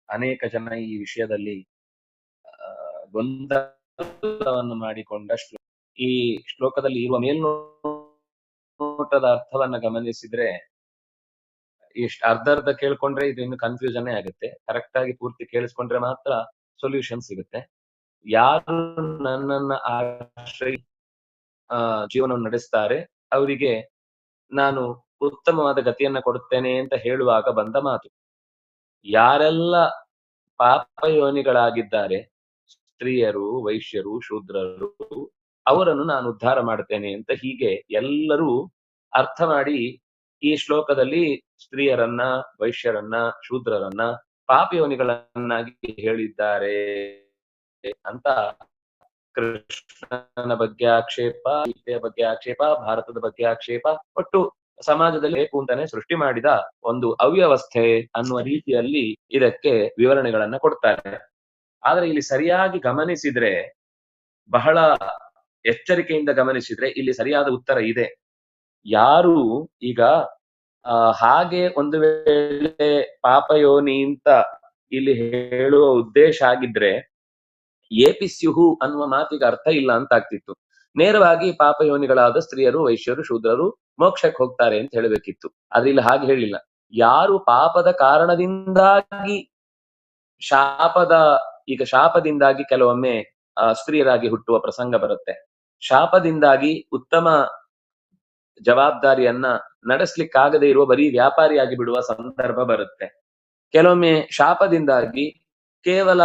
ಅನೇಕ ಜನ ಈ ವಿಷಯದಲ್ಲಿ ಗೊಂದಲವನ್ನು ಮಾಡಿಕೊಂಡ ಈ ಶ್ಲೋಕದಲ್ಲಿ ಇರುವ ಮೇಲ್ನೋಟದ ಅರ್ಥವನ್ನ ಗಮನಿಸಿದ್ರೆ ಅರ್ಧ ಕೇಳ್ಕೊಂಡ್ರೆ ಇದು ಇನ್ನು ಕನ್ಫ್ಯೂಷನ್ ಆಗುತ್ತೆ. ಕರೆಕ್ಟ್ ಆಗಿ ಪೂರ್ತಿ ಕೇಳಿಸ್ಕೊಂಡ್ರೆ ಮಾತ್ರ ಸೊಲ್ಯೂಷನ್ ಸಿಗುತ್ತೆ. ಯಾರು ನನ್ನನ್ನ ಆಶ್ರಯ ಜೀವನವನ್ನು ನಡೆಸ್ತಾರೆ ಅವರಿಗೆ ನಾನು ಉತ್ತಮವಾದ ಗತಿಯನ್ನ ಕೊಡುತ್ತೇನೆ ಅಂತ ಹೇಳುವಾಗ ಬಂದ ಮಾತು. ಯಾರೆಲ್ಲ ಪಾಪಯೋನಿಗಳಾಗಿದ್ದಾರೆ, ಸ್ತ್ರೀಯರು, ವೈಶ್ಯರು, ಶೂದ್ರರು, ಅವರನ್ನು ನಾನು ಉದ್ಧಾರ ಮಾಡ್ತೇನೆ ಅಂತ ಹೀಗೆ ಎಲ್ಲರೂ ಅರ್ಥ ಮಾಡಿ ಈ ಶ್ಲೋಕದಲ್ಲಿ ಸ್ತ್ರೀಯರನ್ನ, ವೈಶ್ಯರನ್ನ, ಶೂದ್ರರನ್ನ ಪಾಪಯೋನಿಗಳನ್ನಾಗಿ ಹೇಳಿದ್ದಾರೆ ಅಂತ ಕೃಷ್ಣನ ಬಗ್ಗೆ ಆಕ್ಷೇಪ, ಗೀತೆಯ ಬಗ್ಗೆ ಆಕ್ಷೇಪ, ಭಾರತದ ಬಗ್ಗೆ ಆಕ್ಷೇಪ, ಒಟ್ಟು ಸಮಾಜದಲ್ಲಿ ಬೇಕು ಅಂತಾನೆ ಸೃಷ್ಟಿ ಮಾಡಿದ ಒಂದು ಅವ್ಯವಸ್ಥೆ ಅನ್ನುವ ರೀತಿಯಲ್ಲಿ ಇದಕ್ಕೆ ವಿವರಣೆಗಳನ್ನ ಕೊಡ್ತಾರೆ. ಆದ್ರೆ ಇಲ್ಲಿ ಸರಿಯಾಗಿ ಗಮನಿಸಿದ್ರೆ, ಬಹಳ ಎಚ್ಚರಿಕೆಯಿಂದ ಗಮನಿಸಿದ್ರೆ ಇಲ್ಲಿ ಸರಿಯಾದ ಉತ್ತರ ಇದೆ. ಯಾರು ಈಗ ಹಾಗೆ ಒಂದು ವೇಳೆ ಪಾಪಯೋನಿ ಅಂತ ಇಲ್ಲಿ ಹೇಳುವ ಉದ್ದೇಶ ಆಗಿದ್ರೆ ಏಪಿಸ್ಯುಹು ಅನ್ನುವ ಮಾತಿಗೆ ಅರ್ಥ ಇಲ್ಲ ಅಂತ ಆಗ್ತಿತ್ತು. ನೇರವಾಗಿ ಪಾಪಯೋನಿಗಳಾದ ಸ್ತ್ರೀಯರು, ವೈಶ್ಯರು, ಶೂದ್ರರು ಮೋಕ್ಷಕ್ಕೆ ಹೋಗ್ತಾರೆ ಅಂತ ಹೇಳಬೇಕಿತ್ತು. ಆದ್ರೆ ಇಲ್ಲಿ ಹಾಗೆ ಹೇಳಿಲ್ಲ. ಯಾರು ಪಾಪದ ಕಾರಣದಿಂದಾಗಿ ಶಾಪದಿಂದಾಗಿ ಕೆಲವೊಮ್ಮೆ ಸ್ತ್ರೀಯರಾಗಿ ಹುಟ್ಟುವ ಪ್ರಸಂಗ ಬರುತ್ತೆ. ಶಾಪದಿಂದಾಗಿ ಉತ್ತಮ ಜವಾಬ್ದಾರಿಯನ್ನ ನಡೆಸ್ಲಿಕ್ಕಾಗದೆ ಇರುವ ಬರೀ ವ್ಯಾಪಾರಿಯಾಗಿ ಬಿಡುವ ಸಂದರ್ಭ ಬರುತ್ತೆ. ಕೆಲವೊಮ್ಮೆ ಶಾಪದಿಂದಾಗಿ ಕೇವಲ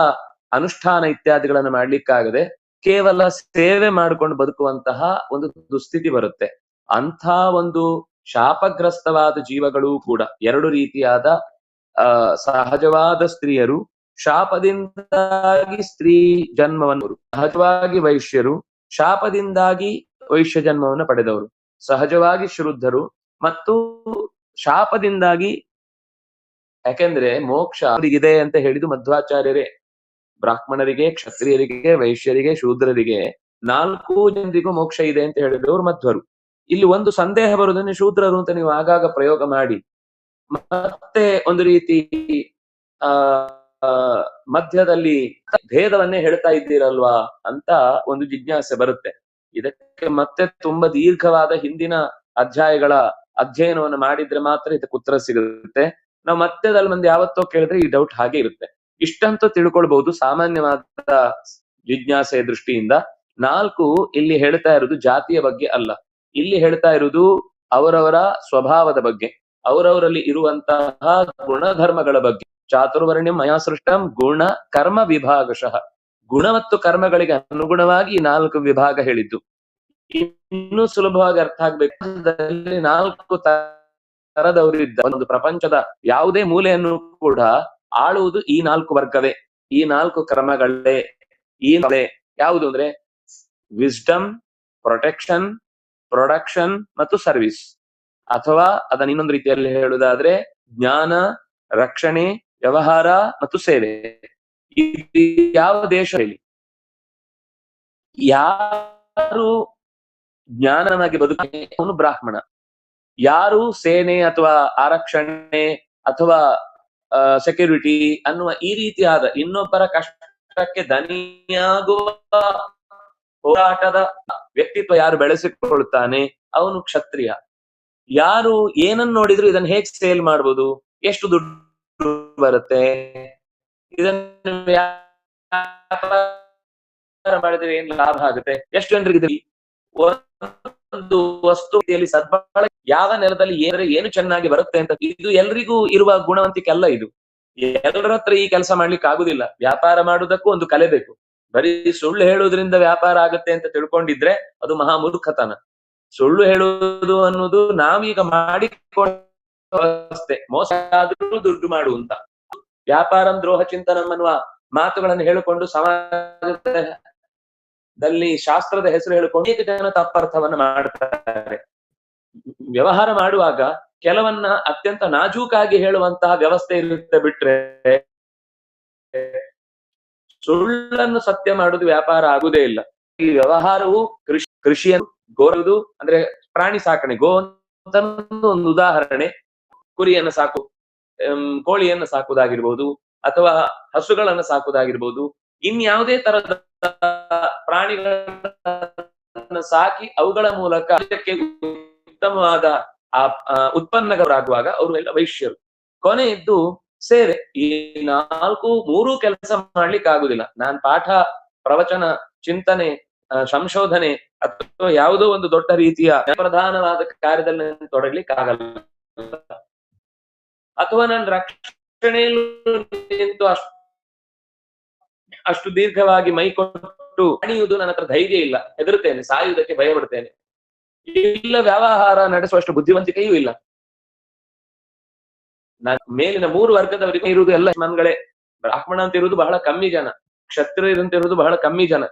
ಅನುಷ್ಠಾನ ಇತ್ಯಾದಿಗಳನ್ನು ಮಾಡ್ಲಿಕ್ಕಾಗದೆ ಕೇವಲ ಸೇವೆ ಮಾಡಿಕೊಂಡು ಬದುಕುವಂತಹ ಒಂದು ದುಸ್ಥಿತಿ ಬರುತ್ತೆ. ಅಂಥ ಒಂದು ಶಾಪಗ್ರಸ್ತವಾದ ಜೀವಗಳು ಕೂಡ ಎರಡು ರೀತಿಯಾದ ಸಹಜವಾದ ಸ್ತ್ರೀಯರು, ಶಾಪದಿಂದಾಗಿ ಸ್ತ್ರೀ ಜನ್ಮವನ್ನು, ಸಹಜವಾಗಿ ವೈಶ್ಯರು, ಶಾಪದಿಂದಾಗಿ ವೈಶ್ಯ ಜನ್ಮವನ್ನು ಪಡೆದವರು, ಸಹಜವಾಗಿ ಶೂದ್ರರು ಮತ್ತು ಶಾಪದಿಂದಾಗಿ, ಯಾಕೆಂದ್ರೆ ಮೋಕ್ಷ ಅವರಿಗಿದೆ ಅಂತ ಹೇಳಿದ್ದು ಮಧ್ವಾಚಾರ್ಯರೇ. ಬ್ರಾಹ್ಮಣರಿಗೆ, ಕ್ಷತ್ರಿಯರಿಗೆ, ವೈಶ್ಯರಿಗೆ, ಶೂದ್ರರಿಗೆ 4 ಜನರಿಗೂ ಮೋಕ್ಷ ಇದೆ ಅಂತ ಹೇಳಿದವರು ಮಧ್ವರು. ಇಲ್ಲಿ ಒಂದು ಸಂದೇಹ ಬರುವುದನ್ನು ಶೂದ್ರರು ಅಂತ ನೀವು ಆಗಾಗ ಪ್ರಯೋಗ ಮಾಡಿ ಮತ್ತೆ ಒಂದು ರೀತಿ ಮಧ್ಯದಲ್ಲಿ ಭೇದವನ್ನೇ ಹೇಳ್ತಾ ಇದ್ದೀರಲ್ವಾ ಅಂತ ಒಂದು ಜಿಜ್ಞಾಸೆ ಬರುತ್ತೆ. ಇದಕ್ಕೆ ಮತ್ತೆ ತುಂಬಾ ದೀರ್ಘವಾದ ಹಿಂದಿನ ಅಧ್ಯಾಯಗಳ ಅಧ್ಯಯನವನ್ನು ಮಾಡಿದ್ರೆ ಮಾತ್ರ ಇದಕ್ಕೆ ಉತ್ತರ ಸಿಗುತ್ತೆ. ನಾವು ಮಧ್ಯದಲ್ಲಿ ಮಂದಿ ಯಾವತ್ತೋ ಕೇಳಿದ್ರೆ ಈ ಡೌಟ್ ಹಾಗೆ ಇರುತ್ತೆ. ಇಷ್ಟಂತೂ ತಿಳ್ಕೊಳ್ಬಹುದು ಸಾಮಾನ್ಯವಾದ ಜಿಜ್ಞಾಸೆಯ ದೃಷ್ಟಿಯಿಂದ. 4 ಇಲ್ಲಿ ಹೇಳ್ತಾ ಇರುವುದು ಜಾತಿಯ ಬಗ್ಗೆ ಅಲ್ಲ, ಇಲ್ಲಿ ಹೇಳ್ತಾ ಇರುವುದು ಅವರವರ ಸ್ವಭಾವದ ಬಗ್ಗೆ, ಅವರವರಲ್ಲಿ ಇರುವಂತಹ ಗುಣಧರ್ಮಗಳ ಬಗ್ಗೆ. ಚಾತುರ್ವರ್ಣ್ಯಂ ಮಯಾ ಸೃಷ್ಟಂ ಗುಣ ಕರ್ಮ ವಿಭಾಗಶಃ. ಗುಣ ಮತ್ತು ಕರ್ಮಗಳಿಗೆ ಅನುಗುಣವಾಗಿ 4 ವಿಭಾಗ ಹೇಳಿದ್ದು. ಇನ್ನೂ ಸುಲಭವಾಗಿ ಅರ್ಥ ಆಗ್ಬೇಕು, 4 ತರದವರಿದ್ದ ಒಂದು ಪ್ರಪಂಚದ ಯಾವುದೇ ಮೂಲೆಯನ್ನು ಕೂಡ ಆಳುವುದು ಈ 4 ವರ್ಗವೇ, ಈ 4 ಕ್ರಮಗಳೇ. ಯಾವುದು ಅಂದ್ರೆ ವಿಸ್ಡಮ್, ಪ್ರೊಟೆಕ್ಷನ್, ಪ್ರೊಡಕ್ಷನ್ ಮತ್ತು ಸರ್ವಿಸ್. ಅಥವಾ ಅದನ್ನ ಇನ್ನೊಂದು ರೀತಿಯಲ್ಲಿ ಹೇಳುವುದಾದ್ರೆ ಜ್ಞಾನ, ರಕ್ಷಣೆ, ವ್ಯವಹಾರ ಮತ್ತು ಸೇವೆ. ಇದು ಯಾವ ದೇಶ ಹೇಳಿ? ಯಾರು ಜ್ಞಾನನಾಗಿ ಬದುಕಿ ಅವನು ಬ್ರಾಹ್ಮಣ. ಯಾರು ಸೇನೆ ಅಥವಾ ಆರಕ್ಷಣೆ ಅಥವಾ ಸೆಕ್ಯೂರಿಟಿ ಅನ್ನುವ ಈ ರೀತಿಯಾದ ಇನ್ನೊಬ್ಬರ ಕಷ್ಟಕ್ಕೆ ದನಿಯಾಗುವ ಹೋರಾಟದ ವ್ಯಕ್ತಿತ್ವ ಯಾರು ಬೆಳೆಸಿಕೊಳ್ಳುತ್ತಾನೆ ಅವನು ಕ್ಷತ್ರಿಯ. ಯಾರು ಏನನ್ನ ನೋಡಿದ್ರು ಇದನ್ನ ಹೇಗ್ ಸೇಲ್ ಮಾಡ್ಬೋದು, ಎಷ್ಟು ದುಡ್ಡು ಬರುತ್ತೆ, ಇದನ್ನ ವ್ಯಾಪಾರ ಮಾಡಿದ್ರೆ ಏನ್ ಲಾಭ ಆಗುತ್ತೆ, ಎಷ್ಟು ಜನರಿಗೆ ಒಂದು ವಸ್ತುವಿಯಲ್ಲಿ ಸದ್ಬಳಕೆ ಯಾವ ನೆಲದಲ್ಲಿ ಏನು ಚೆನ್ನಾಗಿ ಬರುತ್ತೆ ಅಂತ, ಇದು ಎಲ್ರಿಗೂ ಇರುವ ಗುಣವಂತಿಕೆ ಅಲ್ಲ. ಇದು ಎಲ್ಲರ ಹತ್ರ ಈ ಕೆಲಸ ಮಾಡ್ಲಿಕ್ಕೆ ಆಗುದಿಲ್ಲ. ವ್ಯಾಪಾರ ಮಾಡುವುದಕ್ಕೂ ಒಂದು ಕಲೆ ಬೇಕು. ಬರೀ ಸುಳ್ಳು ಹೇಳುವುದರಿಂದ ವ್ಯಾಪಾರ ಆಗುತ್ತೆ ಅಂತ ತಿಳ್ಕೊಂಡಿದ್ರೆ ಅದು ಮಹಾ ಮೂರ್ಖತನ. ಸುಳ್ಳು ಹೇಳುವುದು ಅನ್ನೋದು ನಾವೀಗ ಮಾಡಿಕೊಂಡೇ ಮೋಸ ಆದ್ರೂ ದುಡ್ಡು ಮಾಡುವಂತ ವ್ಯಾಪಾರಂ ದ್ರೋಹ ಚಿಂತನಂ ಅನ್ನುವ ಮಾತುಗಳನ್ನು ಹೇಳಿಕೊಂಡು ಸಮಾಜದಲ್ಲಿ ಶಾಸ್ತ್ರದ ಹೆಸರು ಹೇಳಿಕೊಂಡು ಅನೇಕ ಜನ ತಪ್ಪರ್ಥವನ್ನ ಮಾಡ್ತಾರೆ. ವ್ಯವಹಾರ ಮಾಡುವಾಗ ಕೆಲವನ್ನ ಅತ್ಯಂತ ನಾಜೂಕಾಗಿ ಹೇಳುವಂತಹ ವ್ಯವಸ್ಥೆ ಇರುತ್ತೆ, ಬಿಟ್ರೆ ಸುಳ್ಳನ್ನು ಸತ್ಯ ಮಾಡುವುದು ವ್ಯಾಪಾರ ಆಗುವುದೇ ಇಲ್ಲ. ಈ ವ್ಯವಹಾರವು ಕೃಷಿಯನ್ನು ಗೋರುವುದು ಅಂದ್ರೆ ಪ್ರಾಣಿ ಸಾಕಣೆ, ಗೋ ಅಂತ ಒಂದು ಉದಾಹರಣೆ. ಕುರಿಯನ್ನು ಸಾಕು, ಕೋಳಿಯನ್ನು ಸಾಕುವುದಾಗಿರ್ಬೋದು, ಅಥವಾ ಹಸುಗಳನ್ನು ಸಾಕುವುದಾಗಿರ್ಬೋದು, ಇನ್ಯಾವುದೇ ತರದ ಪ್ರಾಣಿಗಳನ್ನ ಸಾಕಿ ಅವುಗಳ ಮೂಲಕ ಉತ್ತಮವಾದ ಉತ್ಪನ್ನಗಳಾಗುವಾಗ ಅವರು ಎಲ್ಲ ವೈಶ್ಯರು. ಕೊನೆಯದ್ದು ಸೇವೆ. ಈ ಮೂರೂ ಕೆಲಸ ಮಾಡ್ಲಿಕ್ಕೆ ಆಗುದಿಲ್ಲ. ನಾನ್ ಪಾಠ, ಪ್ರವಚನ, ಚಿಂತನೆ, ಸಂಶೋಧನೆ ಅಥವಾ ಯಾವುದೋ ಒಂದು ದೊಡ್ಡ ರೀತಿಯ ಪ್ರಧಾನವಾದ ಕಾರ್ಯದಲ್ಲಿ ತೊಡಗ್ಲಿಕ್ಕೆ ಆಗಲ್ಲ. ಅಥವಾ ನಾನು ರಕ್ಷಣೆಯಲ್ಲಿ ನಿಂತು ಅಷ್ಟು ದೀರ್ಘವಾಗಿ ಮೈ ಕೊಟ್ಟು ಅಣಿಯುವುದು ನನ್ನ ಹತ್ರ ಧೈರ್ಯ ಇಲ್ಲ, ಹೆದರುತ್ತೇನೆ, ಸಾಯುವುದಕ್ಕೆ ಭಯ ಪಡ್ತೇನೆ. ಇಲ್ಲ ವ್ಯವಹಾರ ನಡೆಸುವಷ್ಟು ಬುದ್ಧಿವಂತಿಕೆಯೂ ಇಲ್ಲ. ಮೇಲಿನ 3 ವರ್ಗದವರಿಗೂ ಇರುವುದು ಎಲ್ಲ ಮನ್ಗಳೇ. ಬ್ರಾಹ್ಮಣ ಅಂತ ಇರುವುದು ಬಹಳ ಕಮ್ಮಿ ಜನ, ಕ್ಷತ್ರಿಯರಂತ ಇರುವುದು ಬಹಳ ಕಮ್ಮಿ ಜನ.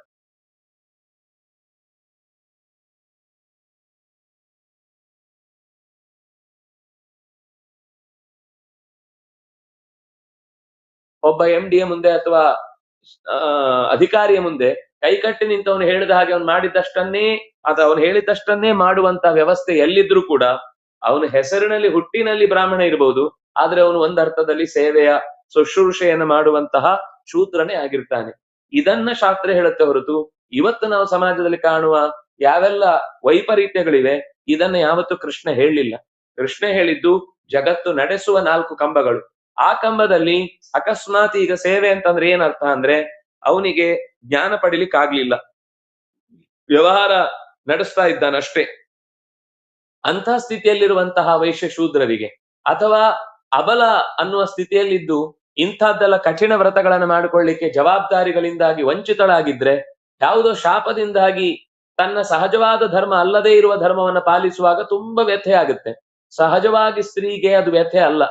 ಒಬ್ಬ MD ಯ ಮುಂದೆ ಅಥವಾ ಅಧಿಕಾರಿಯ ಮುಂದೆ ಕೈಕಟ್ಟಿ ನಿಂತವನು ಹೇಳಿದ ಹಾಗೆ ಅವನು ಮಾಡಿದ್ದಷ್ಟನ್ನೇ ಅಥವಾ ಅವನು ಹೇಳಿದ್ದಷ್ಟನ್ನೇ ಮಾಡುವಂತ ವ್ಯವಸ್ಥೆ ಎಲ್ಲಿದ್ರು ಕೂಡ ಅವನ ಹೆಸರಿನಲ್ಲಿ ಹುಟ್ಟಿನಲ್ಲಿ ಬ್ರಾಹ್ಮಣ ಇರಬಹುದು, ಆದ್ರೆ ಅವನು ಒಂದರ್ಥದಲ್ಲಿ ಸೇವೆಯ ಶುಶ್ರೂಷೆಯನ್ನು ಮಾಡುವಂತಹ ಶೂದ್ರನೇ ಆಗಿರ್ತಾನೆ. ಇದನ್ನ ಶಾಸ್ತ್ರ ಹೇಳುತ್ತೆ ಹೊರತು ಇವತ್ತು ನಾವು ಸಮಾಜದಲ್ಲಿ ಕಾಣುವ ಯಾವೆಲ್ಲ ವೈಪರೀತ್ಯಗಳಿವೆ ಇದನ್ನ ಯಾವತ್ತು ಕೃಷ್ಣ ಹೇಳಲಿಲ್ಲ. ಕೃಷ್ಣ ಹೇಳಿದ್ದು ಜಗತ್ತು ನಡೆಸುವ 4 ಕಂಬಗಳು. ಆ ಕಂಬದಲ್ಲಿ ಅಕಸ್ಮಾತ್ ಈಗ ಸೇವೆ ಅಂತಂದ್ರೆ ಏನರ್ಥ ಅಂದ್ರೆ ಅವನಿಗೆ ಜ್ಞಾನ ಪಡಿಲಿಕ್ಕೆ ಆಗ್ಲಿಲ್ಲ, ವ್ಯವಹಾರ ನಡೆಸ್ತಾ ಇದ್ದಾನಷ್ಟೇ. ಅಂತಹ ಸ್ಥಿತಿಯಲ್ಲಿರುವಂತಹ ವೈಶ್ಯ ಶೂದ್ರರಿಗೆ, ಅಥವಾ ಅಬಲ ಅನ್ನುವ ಸ್ಥಿತಿಯಲ್ಲಿದ್ದು ಇಂಥದ್ದೆಲ್ಲ ಕಠಿಣ ವ್ರತಗಳನ್ನು ಮಾಡಿಕೊಳ್ಳಿಕ್ಕೆ ಜವಾಬ್ದಾರಿಗಳಿಂದಾಗಿ ವಂಚಿತಳಾಗಿದ್ರೆ, ಯಾವುದೋ ಶಾಪದಿಂದಾಗಿ ತನ್ನ ಸಹಜವಾದ ಧರ್ಮ ಅಲ್ಲದೇ ಇರುವ ಧರ್ಮವನ್ನ ಪಾಲಿಸುವಾಗ ತುಂಬಾ ವ್ಯಥೆ ಆಗುತ್ತೆ. ಸಹಜವಾಗಿ ಸ್ತ್ರೀಗೆ ಅದು ವ್ಯಥೆ ಅಲ್ಲ,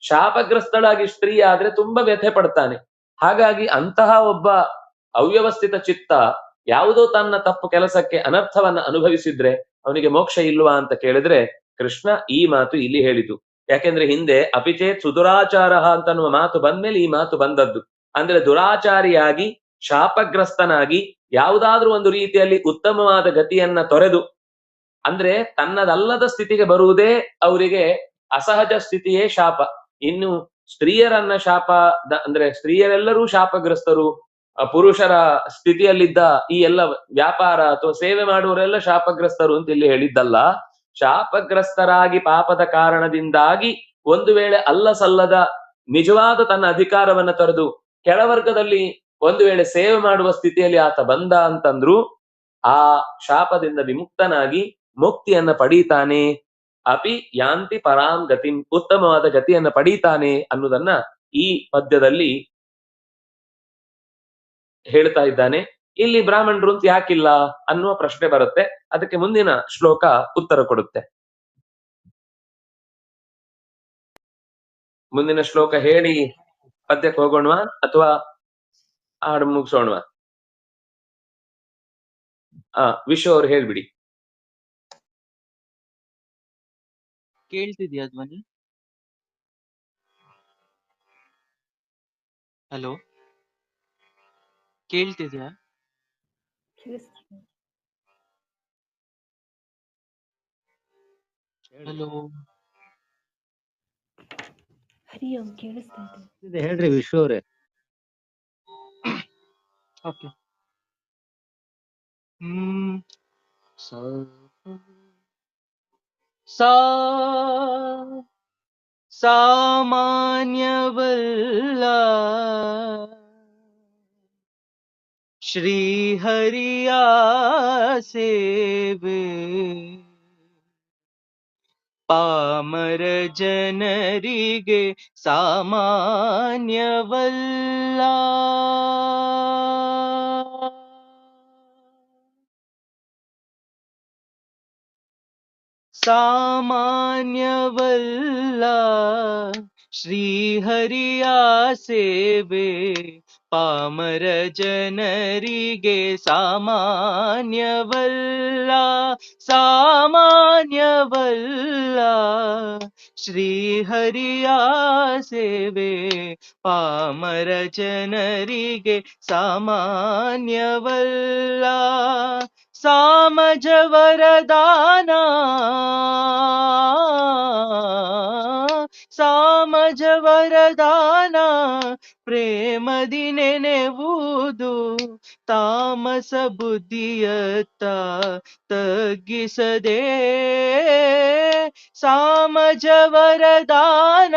ಶಾಪಗ್ರಸ್ತಳಾಗಿ ಸ್ತ್ರೀ ಆದ್ರೆ ತುಂಬಾ ವ್ಯಥೆ ಪಡ್ತಾನೆ. ಹಾಗಾಗಿ ಅಂತಹ ಒಬ್ಬ ಅವ್ಯವಸ್ಥಿತ ಚಿತ್ತ ಯಾವುದೋ ತನ್ನ ತಪ್ಪು ಕೆಲಸಕ್ಕೆ ಅನರ್ಥವನ್ನ ಅನುಭವಿಸಿದ್ರೆ ಅವನಿಗೆ ಮೋಕ್ಷ ಇಲ್ವಾ ಅಂತ ಕೇಳಿದ್ರೆ ಕೃಷ್ಣ ಈ ಮಾತು ಇಲ್ಲಿ ಹೇಳಿತು. ಯಾಕೆಂದ್ರೆ ಹಿಂದೆ ಅಪಿಚೇತ್ ಸುದುರಾಚಾರ ಅಂತನ್ನುವ ಮಾತು ಬಂದ್ಮೇಲೆ ಈ ಮಾತು ಬಂದದ್ದು. ಅಂದ್ರೆ ದುರಾಚಾರಿಯಾಗಿ ಶಾಪಗ್ರಸ್ತನಾಗಿ ಯಾವುದಾದ್ರೂ ಒಂದು ರೀತಿಯಲ್ಲಿ ಉತ್ತಮವಾದ ಗತಿಯನ್ನ ತೊರೆದು, ಅಂದ್ರೆ ತನ್ನದಲ್ಲದ ಸ್ಥಿತಿಗೆ ಬರುವುದೇ ಅವರಿಗೆ ಅಸಹಜ ಸ್ಥಿತಿಯೇ ಶಾಪ. ಇನ್ನು ಸ್ತ್ರೀಯರನ್ನ ಶಾಪ ಅಂದ್ರೆ ಸ್ತ್ರೀಯರೆಲ್ಲರೂ ಶಾಪಗ್ರಸ್ತರು, ಪುರುಷರ ಸ್ಥಿತಿಯಲ್ಲಿದ್ದ ಈ ಎಲ್ಲ ವ್ಯಾಪಾರ ಅಥವಾ ಸೇವೆ ಮಾಡುವವರೆಲ್ಲ ಶಾಪಗ್ರಸ್ತರು ಅಂತ ಇಲ್ಲಿ ಹೇಳಿದ್ದಲ್ಲ. ಶಾಪಗ್ರಸ್ತರಾಗಿ ಪಾಪದ ಕಾರಣದಿಂದಾಗಿ ಒಂದು ವೇಳೆ ಅಲ್ಲ ಸಲ್ಲದ ನಿಜವಾದ ತನ್ನ ಅಧಿಕಾರವನ್ನ ತೊರೆದು ಕೆಳವರ್ಗದಲ್ಲಿ ಒಂದು ವೇಳೆ ಸೇವೆ ಮಾಡುವ ಸ್ಥಿತಿಯಲ್ಲಿ ಆತ ಬಂದ ಅಂತಂದ್ರು ಆ ಶಾಪದಿಂದ ವಿಮುಕ್ತನಾಗಿ ಮುಕ್ತಿಯನ್ನ ಪಡೀತಾನೆ. ಅಪಿ ಯಾಂತಿ ಪರಾಂ ಗತಿ, ಉತ್ತಮವಾದ ಗತಿಯನ್ನ ಪಡೀತಾನೆ ಅನ್ನುವುದನ್ನ ಈ ಪದ್ಯದಲ್ಲಿ ಹೇಳ್ತಾ ಇದ್ದಾನೆ. ಇಲ್ಲಿ ಬ್ರಾಹ್ಮಣರು ಅಂತ ಯಾಕಿಲ್ಲ ಅನ್ನುವ ಪ್ರಶ್ನೆ ಬರುತ್ತೆ. ಅದಕ್ಕೆ ಮುಂದಿನ ಶ್ಲೋಕ ಉತ್ತರ ಕೊಡುತ್ತೆ. ಮುಂದಿನ ಶ್ಲೋಕ ಹೇಳಿ ಪದ್ಯಕ್ಕೆ ಹೋಗೋಣವಾ ಅಥವಾ ಹಾಡು ಮುಗಿಸೋಣವಾ? ವಿಶ್ವ ಅವ್ರು ಹೇಳ್ಬಿಡಿ. ಕೇಳ್ತಿದ್ಯಾ ಧ್ವನಿ? ಹಲೋ, ಕೇಳ್ತಿದ್ಯಾ? ಹಲೋ, ಹೇಳ್ರಿ ವಿಶ್ವ ಅವ್ರೆ. ಓಕೆ. ಸಾ ಸಾಮಾನ್ಯವಲ್ಲ ಶ್ರೀಹರಿಯ ಸೇವೆ ಪಾಮರ ಜನರಿಗೆ ಸಾಮಾನ್ಯವಲ್ಲ. ಸಾಮಾನ್ಯವಲ್ಲ ಶ್ರೀಹರಿಯ ಸೇವೆ ಪಾಮರ ಜನರಿಗೆ ಸಾಮಾನ್ಯವಲ್ಲ. ಸಾಮಾನ್ಯವಲ್ಲ ಶ್ರೀಹರಿಯ ಸೇವೆ ಪಾಮರ ಜನರಿಗೆ ಸಾಮಾನ್ಯವಲ್ಲ. ಸಾಮಜ ವರದಾನ ಸಾಮಜ ವರದಾನ ಪ್ರೇಮದಿ ನೆನೆವುದು ತಾಮಸ ಬುದ್ಧಿಯತ್ತ ತಗ್ಗಿಸದೆ. ಸಾಮಜ ವರದಾನ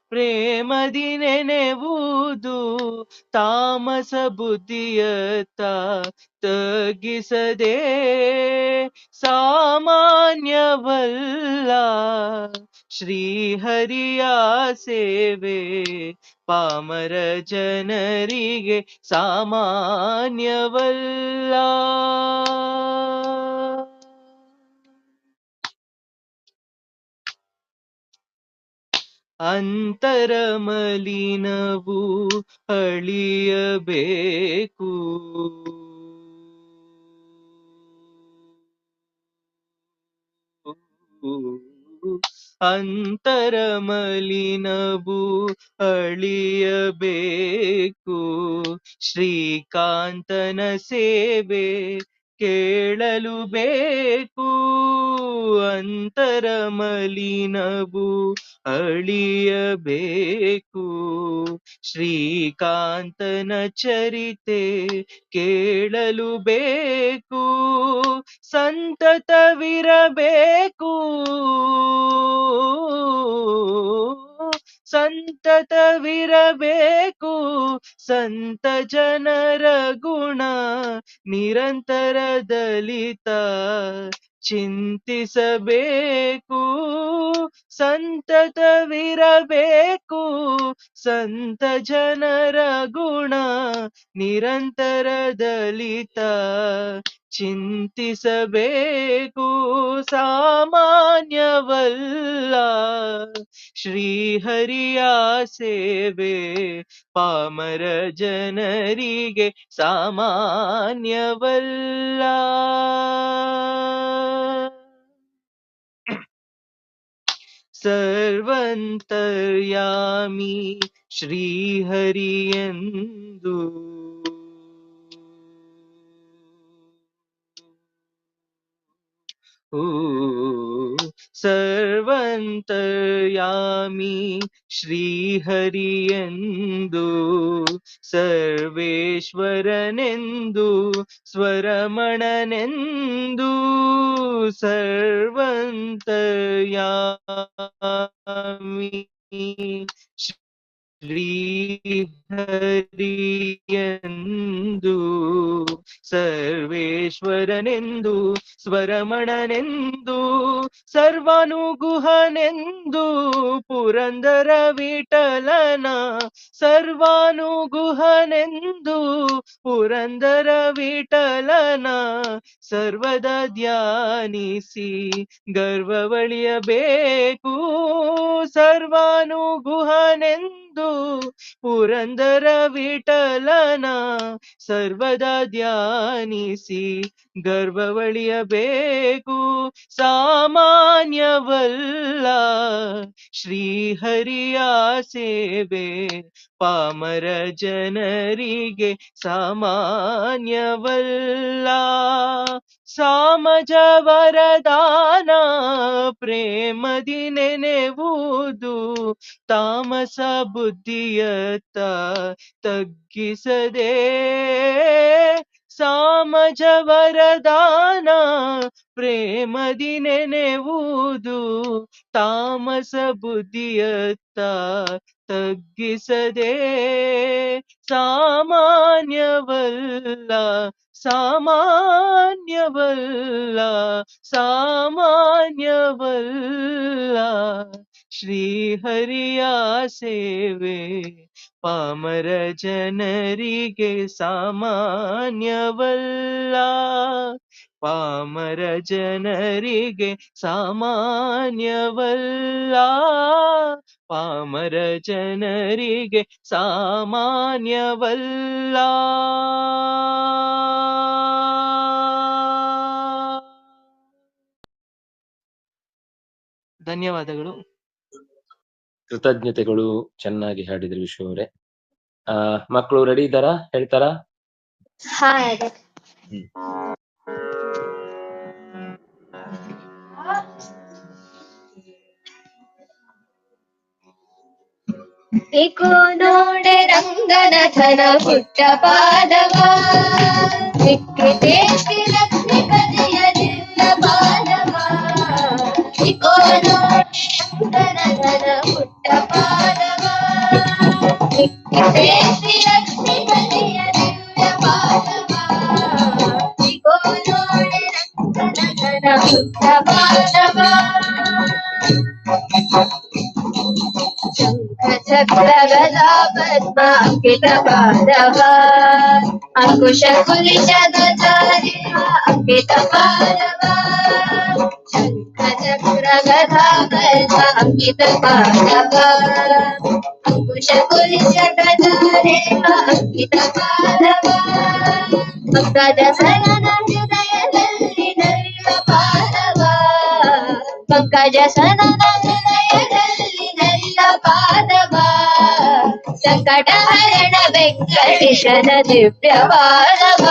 ಪ್ರೇಮದಿ ನೆನೆವುದು ತಾಮಸ ಬುದ್ಧಿಯತ್ತ ತಗ್ಗಿಸದೆ. ಸಾಮಾನ್ಯವಲ್ಲ ಶ್ರೀಹರಿಯ ಸೇವೆ ಪಾಮರ ಜನರಿಗೆ ಸಾಮಾನ್ಯವಲ್ಲ. ಅಂತರ ಮಲಿನವು ಅಳಿಯಬೇಕು. ಅಂತರ ಮಲಿನವು ಅಳಿಯಬೇಕು. ಶ್ರೀಕಾಂತನ ಸೇವೆ ಕೇಳಲು ಬೇಕು. ಅಂತರ ಮಲಿನವು ಅಳಿಯಬೇಕು. ಶ್ರೀಕಾಂತನ ಚರಿತೆ ಕೇಳಲು ಬೇಕು. ಸಂತತವಿರಬೇಕು. ಸಂತತವಿರಬೇಕು ಸಂತ ಜನರ ಗುಣ ನಿರಂತರ ದಲಿತ ಚಿಂತಿಸಬೇಕು. ಸಂತತವಿರಬೇಕು ಸಂತ ಜನರ ಗುಣ ನಿರಂತರ ದಲಿತ ಚಿಂತಿಸಬೇಕು. ಸಾಮಾನ್ಯವಲ್ಲ ಶ್ರೀಹರಿಯ ಸೇವೆ ಪಾಮರ ಜನರಿಗೆ ಸಾಮಾನ್ಯವಲ್ಲ. ಸರ್ವಂತರ್ಯಾಮಿ ಶ್ರೀಹರಿಯೆಂದು ಸರ್ವಂತರ್ಯಾಮಿ ಶ್ರೀಹರಿಯೆಂದು ಸರ್ವೇಶ್ವರನೆಂದು ಸ್ವರಮಣನೆಂದು ಸರ್ವಂತರ್ಯಾಮಿ ಶ್ರೀಹರಿಯೆಂದು ಸರ್ವೇಶ್ವರನೆಂದು ಸ್ವರಮಣನೆಂದು ಸರ್ವಾನುಗುಹನೆಂದು ಪುರಂದರ ವಿಠಲನ ಸರ್ವಾನುಗುಹನೆಂದು ಪುರಂದರ ವಿಠಲನ ಸರ್ವದ ಧ್ಯಾನಿಸಿ ಗರ್ವವಳಿಯಬೇಕು. ಸರ್ವಾನುಗುಹನೆಂದು ಪುರಂದರ ವಿಠಲನ ಸರ್ವದ ಧ್ಯಾನಿಸಿ ಗರ್ವವಳಿಯಬೇಕು. ಸಾಮಾನ್ಯವಲ್ಲ ಶ್ರೀಹರಿಯ ಸೇವೆ ಪಾಮರ ಜನರಿಗೆ ಸಾಮಾನ್ಯವಲ್ಲ. ಸಾಮಜ ವರದಾನ ಪ್ರೇಮದಿ ನೆನೆವುದು ತಾಮಸ ಬುದ್ಧಿಯತ್ತ ತಗ್ಗಿಸದೆ. ಸಾಮಜ ವರದಾನ ಪ್ರೇಮದಿ ನೆನೆವುದು ತಾಮಸ ಬುದ್ಧಿಯತ್ತ ತಗ್ಗಿಸದೆ ಸಾಮಾನ್ಯವಲ್ಲ ಸಾಮಾನ್ಯವಲ್ಲ ಸಾಮಾನ್ಯವಲ್ಲ ಶ್ರೀಹರಿಯ ಸೇವೆ ಪಾಮರ ಜನರಿಗೆ ಸಾಮಾನ್ಯವಲ್ಲ ಪಾಮರ ಜನರಿಗೆ ಸಾಮಾನ್ಯವಲ್ಲ ಪಾಮರ ಜನರಿಗೆ ಸಾಮಾನ್ಯವಲ್ಲ. ಧನ್ಯವಾದಗಳು. ಕೃತಜ್ಞತೆಗಳು. ಚೆನ್ನಾಗಿ ಹಾಡಿದ್ರಿ ವಿಶ್ವ ಅವರೇ. ಮಕ್ಕಳು ರೆಡಿ ಇದ್ದಾರಾ? ಹೇಳ್ತಾರಾ? ಏಕೋ ನೋಡೆ ರಂಗನಾಥನ ಪುಟ್ಟ ಪಾದವ ಸಿಕ್ಕಿದೆ ಲಕ್ಷ್ಮಿ ಕಥೆಯ ದಿವ್ಯ ಪಾದವ. ಏಕೋ ನೋಡೆ ರಂಗನಾಥನ ಪುಟ್ಟ ಪಾದವ ಸಿಕ್ಕಿದೆ ಲಕ್ಷ್ಮಿ ಕಥೆಯ ದಿವ್ಯ ಪಾದವ. ಏಕೋ ನೋಡೆ ರಂಗನಾಥನ ಪುಟ್ಟ ಪಾದವ ಚಕ್ರ ಗದಾ ಪದ್ಮ ಅಂಕಿತ ಪಾದವ ಅಂಕುಶ ಕುಲಿಶದ ಚಾರಿವ ಅಂಕಿತ ಪಾದವ. ಚಕ್ರ ಗದಾ ಪದ್ಮ ಅಂಕಿತ ಪಾದವ ಅಂಕುಶ ಕುಲಿಶದ ಚಾರಿವ ಅಂಕಿತ ಪಾದವ. ಪಂಕಜ ಸನನ ಹೃದಯದಲ್ಲಿ ನಲಿವ ಪಾದವ ಪಂಕಜ ಸನನ ಹೃದಯದಲ್ಲಿ ನಲಿವ ಪಾದವ. ಸಂಕಟ ಹರಣ ವೆಂಕಟೇಶನ ದಿವ್ಯ ಪಾದವ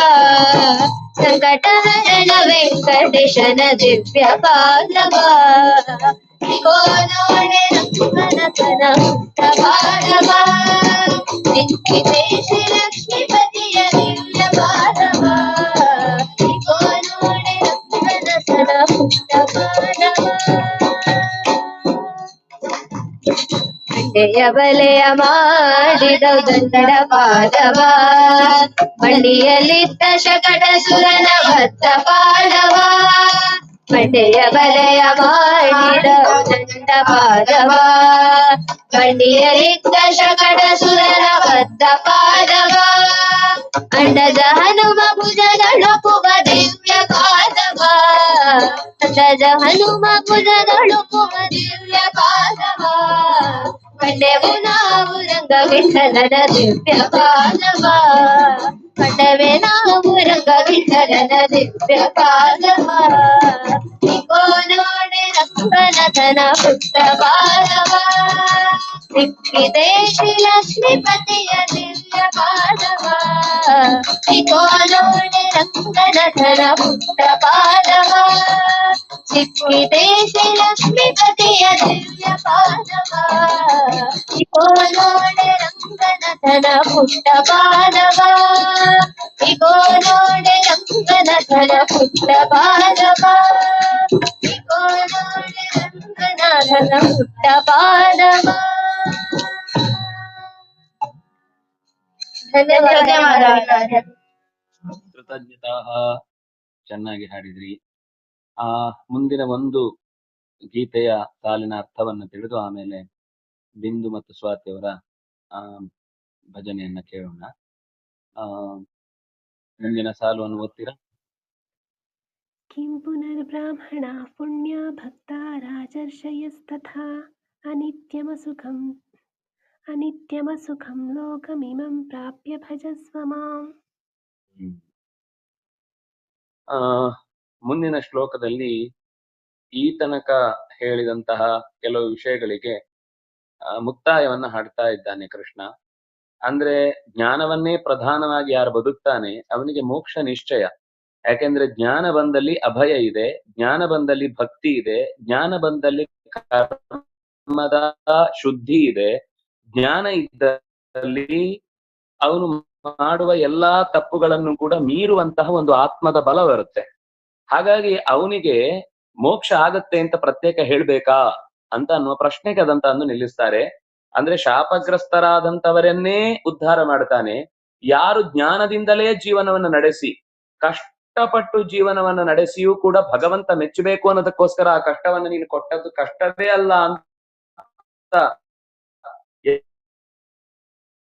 ಸಂಕಟ ಹರಣ ವೆಂಕಟೇಶನ ದಿವ್ಯ ಪಾದವ. ಏಕೋ ನೋಡೆ ರಂಗನಾಥನ ಪುಟ್ಟ ಪಾದವ ಸಿಕ್ಕಿದೆ ಶ್ರೀ ಲಕ್ಷ್ಮೀಪತಿಯ ದಿವ್ಯ ಪಾದವ. ಏಕೋ ನೋಡೆ ರಂಗನಾಥನ ಪುಟ್ಟ ಪಾದವ. ಮಂಡೆಯ ಬಲೆಯ ಮಾಡಿದ ದಂಡ ಪಾದವ ಮಂಡಿಯಲ್ಲಿದ್ದ ಶಕಟ ಸುರನ ಭತ್ತ ಪಾದವ. ಮಂಡೆಯ ಬಲೆಯ ಮಾಡಿದ ದಂಡ ಪಾದವ ಮಂಡಿಯಲ್ಲಿದ್ದ ಶಕಟ ಸುರನ ಭತ್ತ ಪಾದವ. ಅಂಡಜ ಹನುಮ ಭುಜದೊಳುಕುವ ದಿವ್ಯ ಪಾದವ ಅಂಡಜ ಹನುಮ ಭುಜದೊಳುಕುವ ದಿವ್ಯ ಪಾದವ. ಕಂಡೆವು ನಾವು ರಂಗ ವಿಠಲನ ದಿವ್ಯ ಪಾದವ ಕಂಡವೆ ನಾವು ರಂಗ ವಿಠಲನ ದಿವ್ಯ ಪಾದವ. ಏಕೋ ನೋಡೆ ರಂಗನಾಥನ ಪುಟ್ಟ ಪಾದವ ಸಿಕ್ಕಿದೆ ಶ್ರೀ ಲಕ್ಷ್ಮೀಪತಿಯ ದಿವ್ಯ ಪಾದವ. ಏಕೋ ನೋಡೆ ರಂಗನಾಥನ ಪುಟ್ಟ ಪಾದವ ಸಿಕ್ಕಿದೆ ಶ್ರೀ ಲಕ್ಷ್ಮೀಪತಿಯ ದಿವ್ಯ ಪಾದವ. ಏಕೋ ನೋಡೆ ರಂಗನಾಥನ ಪುಟ್ಟ ಪಾದವ ಏಕೋ ನೋಡೆ ರಂಗನಾಥನ ಪುಟ್ಟ ಪಾದವ. ಏಕೋ ನೋಡೆ ರಂಗನಾಥನ ಪುಟ್ಟ ಪಾದವ. ಧನ್ಯವಾದ. ಕೃತಜ್ಞತಾ. ಚೆನ್ನಾಗಿ ಹಾಡಿದ್ರಿ. ಮುಂದಿನ ಒಂದು ಗೀತೆಯ ಸಾಲಿನ ಅರ್ಥವನ್ನು ತಿಳಿದು ಆಮೇಲೆ ಬಿಂದು ಮತ್ತು ಸ್ವಾತಿ ಅವರ ಭಜನೆಯನ್ನ ಕೇಳೋಣ. ಮುಂದಿನ ಸಾಲುವನ್ನು ಓದ್ತೀರಾ? किं पुनर्ब्राह्मणा पुण्या भक्ता राजर्षयस्तथा अनित्यमसुखं लोकमिमं प्राप्य भजस्व माम्. ಮುಂದಿನ ಶ್ಲೋಕದಲ್ಲಿ ಈ ತನಕ ಹೇಳಿದಂತಹ ಕೆಲವು ವಿಷಯಗಳಿಗೆ ಮುಕ್ತಾಯವನ್ನ ಹಾಡ್ತಾ ಇದ್ದಾನೆ ಕೃಷ್ಣ. ಅಂದ್ರೆ ಜ್ಞಾನವನ್ನೇ ಪ್ರಧಾನವಾಗಿ ಯಾರು ಬದುಕ್ತಾನೆ ಅವನಿಗೆ ಮೋಕ್ಷ ನಿಶ್ಚಯ. ಯಾಕೆಂದ್ರೆ ಜ್ಞಾನ ಬಂದಲ್ಲಿ ಅಭಯ ಇದೆ, ಜ್ಞಾನ ಬಂದಲ್ಲಿ ಭಕ್ತಿ ಇದೆ, ಜ್ಞಾನ ಬಂದಲ್ಲಿ ಕರ್ಮದ ಶುದ್ಧಿ ಇದೆ, ಜ್ಞಾನ ಇದ್ದಲ್ಲಿ ಅವನು ಮಾಡುವ ಎಲ್ಲಾ ತಪ್ಪುಗಳನ್ನು ಕೂಡ ಮೀರುವಂತಹ ಒಂದು ಆತ್ಮದ ಬಲ ಬರುತ್ತೆ. ಹಾಗಾಗಿ ಅವನಿಗೆ ಮೋಕ್ಷ ಆಗತ್ತೆ ಅಂತ ಪ್ರತ್ಯೇಕ ಹೇಳ್ಬೇಕಾ ಅಂತ ಅನ್ನುವ ಪ್ರಶ್ನೆಗೆ ಅದಂತ ಅಂದು ನಿಲ್ಲಿಸ್ತಾರೆ. ಅಂದ್ರೆ ಶಾಪಗ್ರಸ್ತರಾದಂತವರನ್ನೇ ಉದ್ಧಾರ ಮಾಡ್ತಾನೆ. ಯಾರು ಜ್ಞಾನದಿಂದಲೇ ಜೀವನವನ್ನು ನಡೆಸಿ ಕಷ್ಟಪಟ್ಟು ಜೀವನವನ್ನು ನಡೆಸಿಯೂ ಕೂಡ ಭಗವಂತ ಮೆಚ್ಚಬೇಕು ಅನ್ನೋದಕ್ಕೋಸ್ಕರ ಆ ಕಷ್ಟವನ್ನು ನೀನು ಕೊಟ್ಟದ್ದು ಕಷ್ಟವೇ ಅಲ್ಲ ಅಂತ